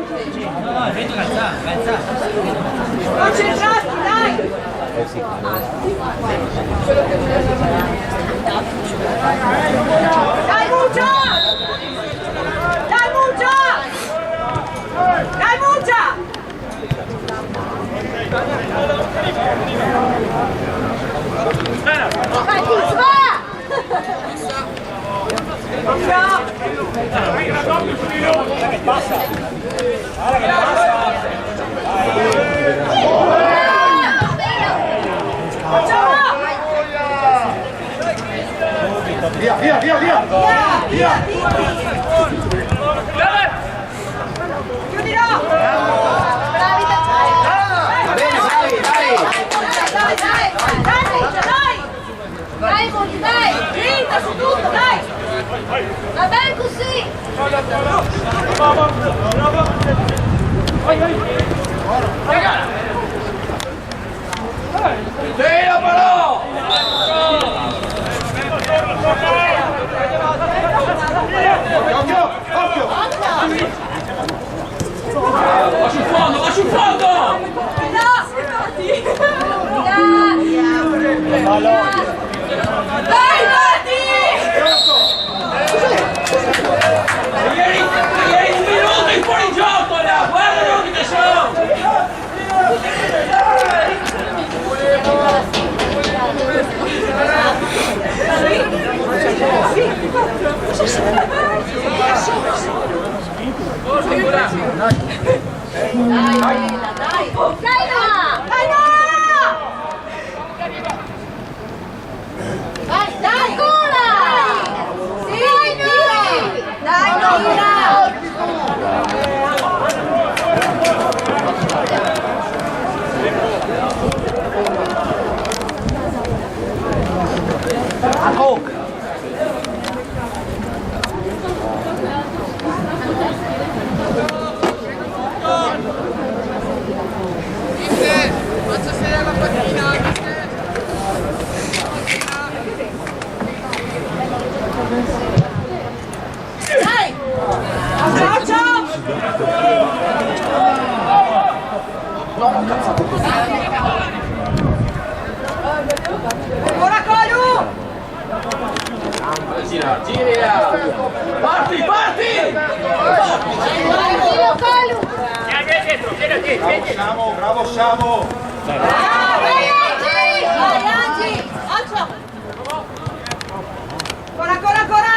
Concentrati, dai! Dai Muccia! Dai Muccia! Dai Muccia! Vai, va! Via! Chiudilo! Bravi! Dai, Moni, dai! Grinta su tutto, dai! Va bene così! Tira però! Va sul fondo, va sul fondo! Dai, Matti! Ieri un minuto in fuori gioco là! Guarda dove che sono! Dai, ancora! Sì, dai, Faccia sedere la panchina! Dai! Abbraccio! Ancora Colu! Gira! Parti! Colu! Bravo Samo! Vai Angi! Alza! Ancora!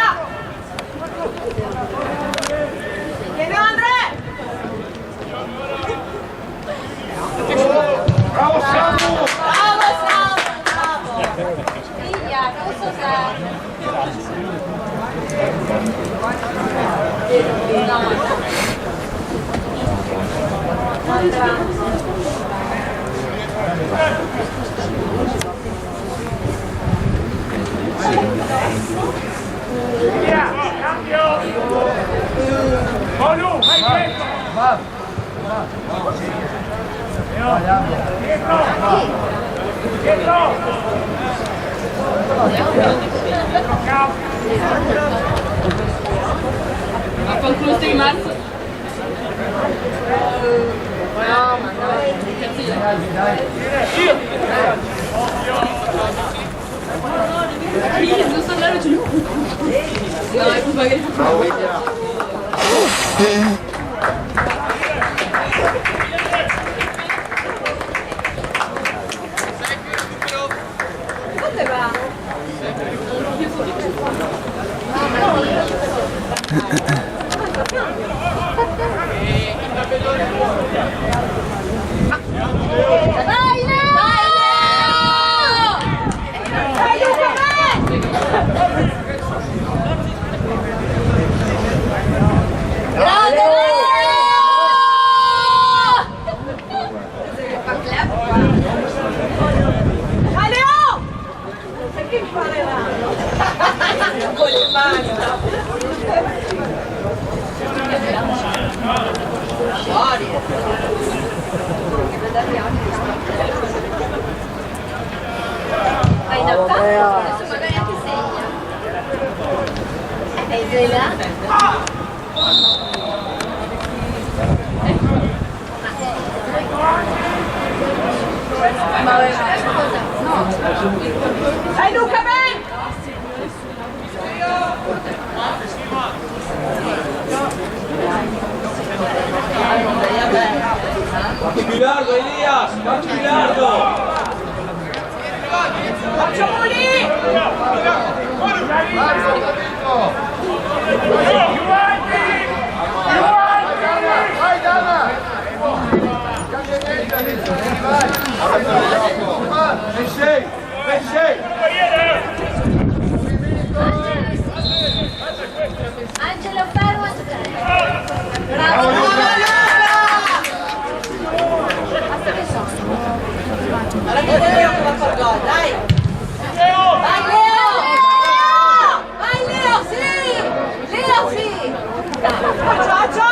Vieni Andre! Bravo Samo! Bravo! Figlia, cosa sei? Ma qualcuno stai rimasto? No, ma dai. Non so andare giù. No, è più magari. Dove va? Vai Leo! Vai Luca, vai! Grande Leo! Vai Leo! Perché mi pareva? Con le mani! Ma in realtà adesso magari anche segna. Sei là? Ma cosa? No. Dai Luca, ben! Fatti più largo Elias, fatti più largo! Facciamo lì! Vai Dama! Angelo, fermo a giocare! Bravo Luca! Basta che sono! Guarda che Leo che va a far gol, dai! Vai Leo! Vai Leo, sì! Leo, sì! Faccio!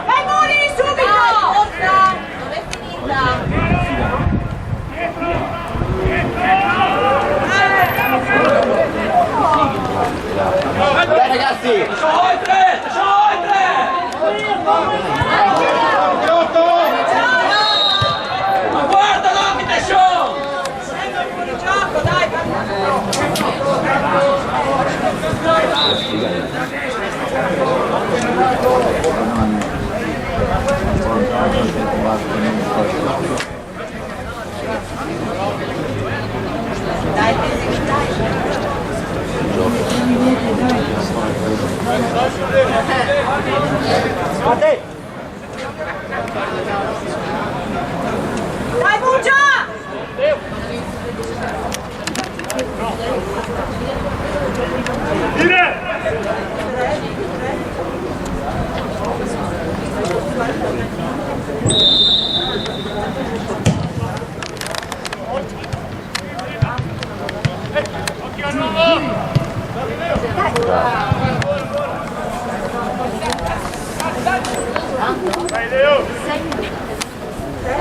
Vai Muni, subito! Forza! Non è finita! Dai ragazzi! Sono oltre! Ma guarda l'orbite show! Fuori gioco, dai! Dai, Dai, Bugia! Vai Leo!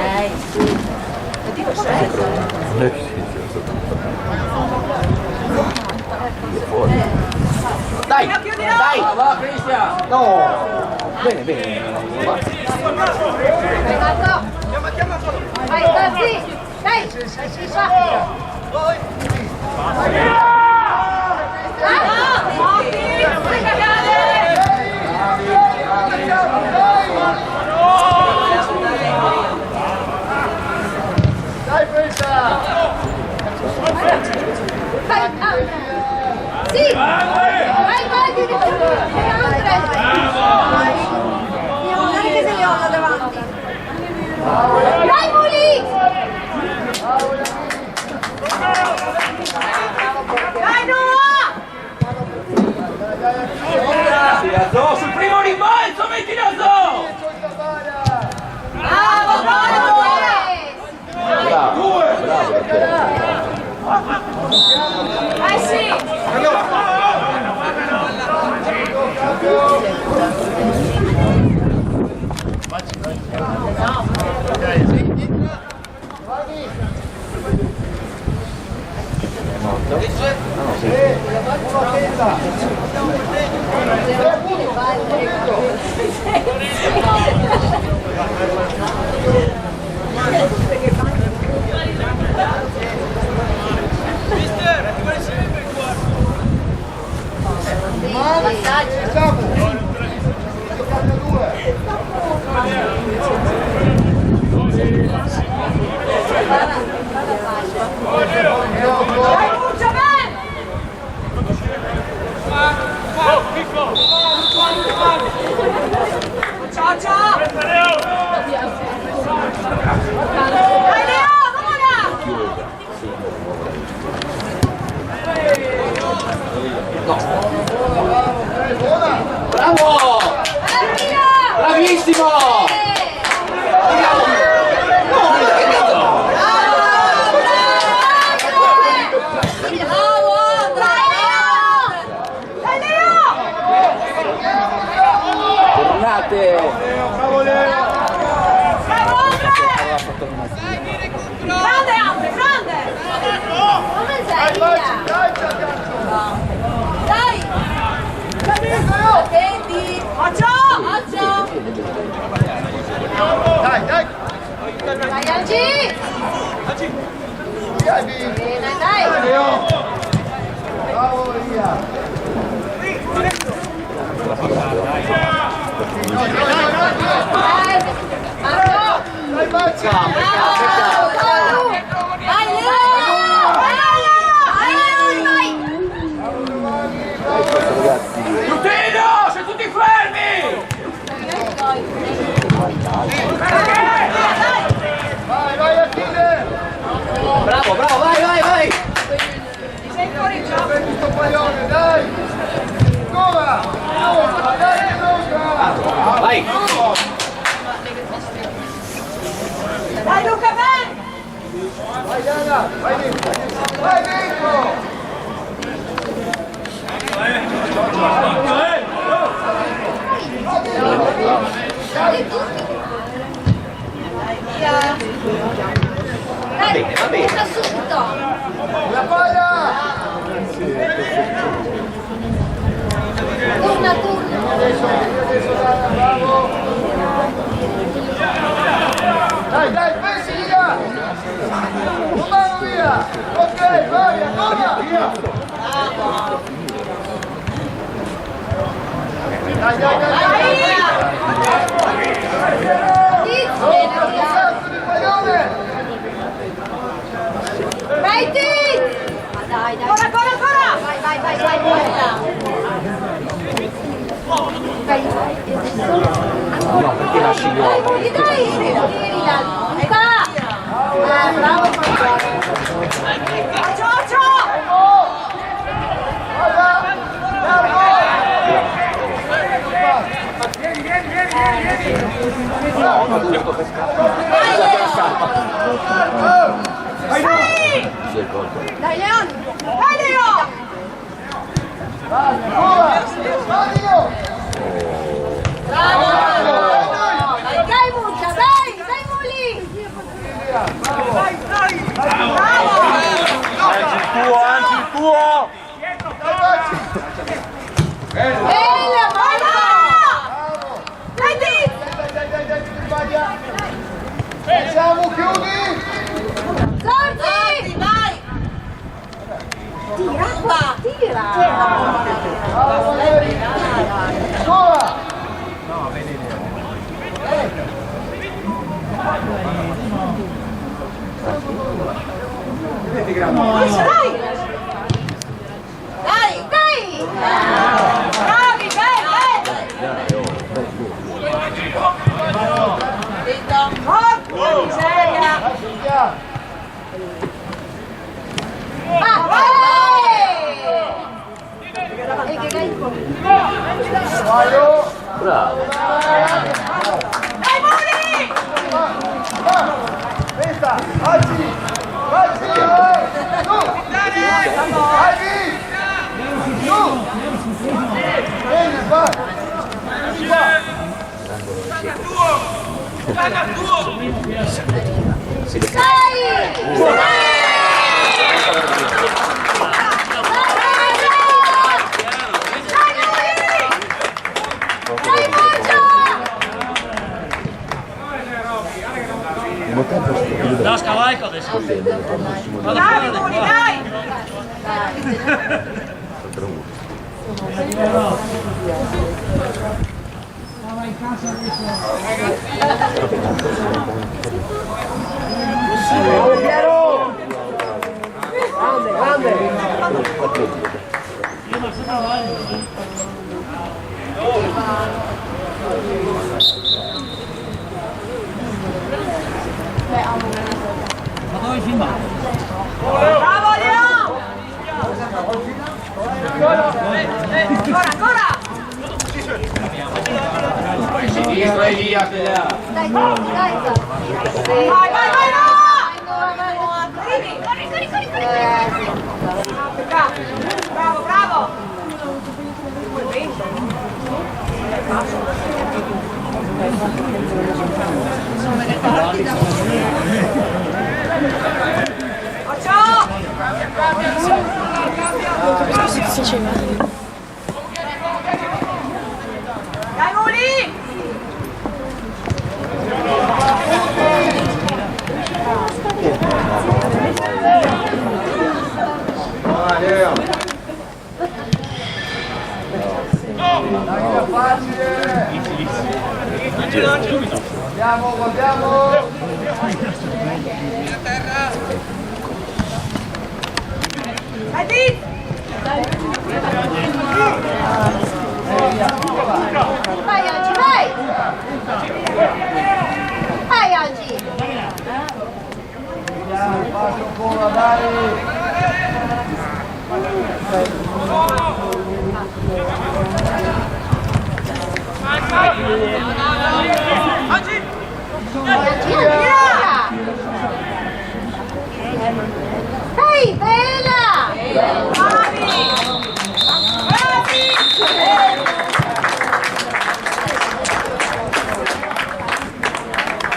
Dai. Dai! Dai! Va Cristian! No! Bene, bene. Vai, Tazzi! Dai! Si fa! Dai Fretta! Vai! Sì! Vai, devi anche se li ho là davanti! Vai, Muli! Dai, Noah! Azzo, sul primo rimbalzo, metti l'Azzo! Bravo, sì! Ok, Bravo! Bravissimo! Tornate! Grande Andre, grande! Come sei? Dai! Attenti! Occhio! Dai! Dai Angi! Dai! Bravo Elia! Dai Mazza! Vai Leo! Tutino! Se tutti fermi! Vai Achille! Bravo, vai! Sei fuori gioco! Questo pallone, dai! Ancora! Dai, Vai! Dai Luca, vai! Vai Diana! Vai dentro! Vai dentro! Dai, butta subito! La palla! Turna! Adesso bravo! Dai, pensi via! Un mano via! Ok, vai, ancora! Via! Dai! Cazzo di pallone! Vai Tiz! Dai! Ancora! Vai! No, perché lasci gli uomini? Dai! Sta! Bravo! Ciao! Dai Leon! Vai Leo! Bravo! Dai Muccia, dai Muli! Bravo! Anzi il tuo! Bella, brava! Dai Tiz! Siamo chiudi! Sorti! Vai! Tira qua! Tira! Bravo Valeri! Ancora! Dai! Bravi, vai! Seria! Vai! Bravo! Dai Muli! Questa! Alzi! Su! Alzi! Su! Bene, vai! Da scavaico adesso. Dai, Muni, dai! Bravo Leo! Ancora! Sinistra e via, Pelea. Dai, vai, Bravo, bravo! Dai, Muli! Guardiamo, guardiamo! Dai, vai oggi, vai! Vai oggi! Passo ancora, dai!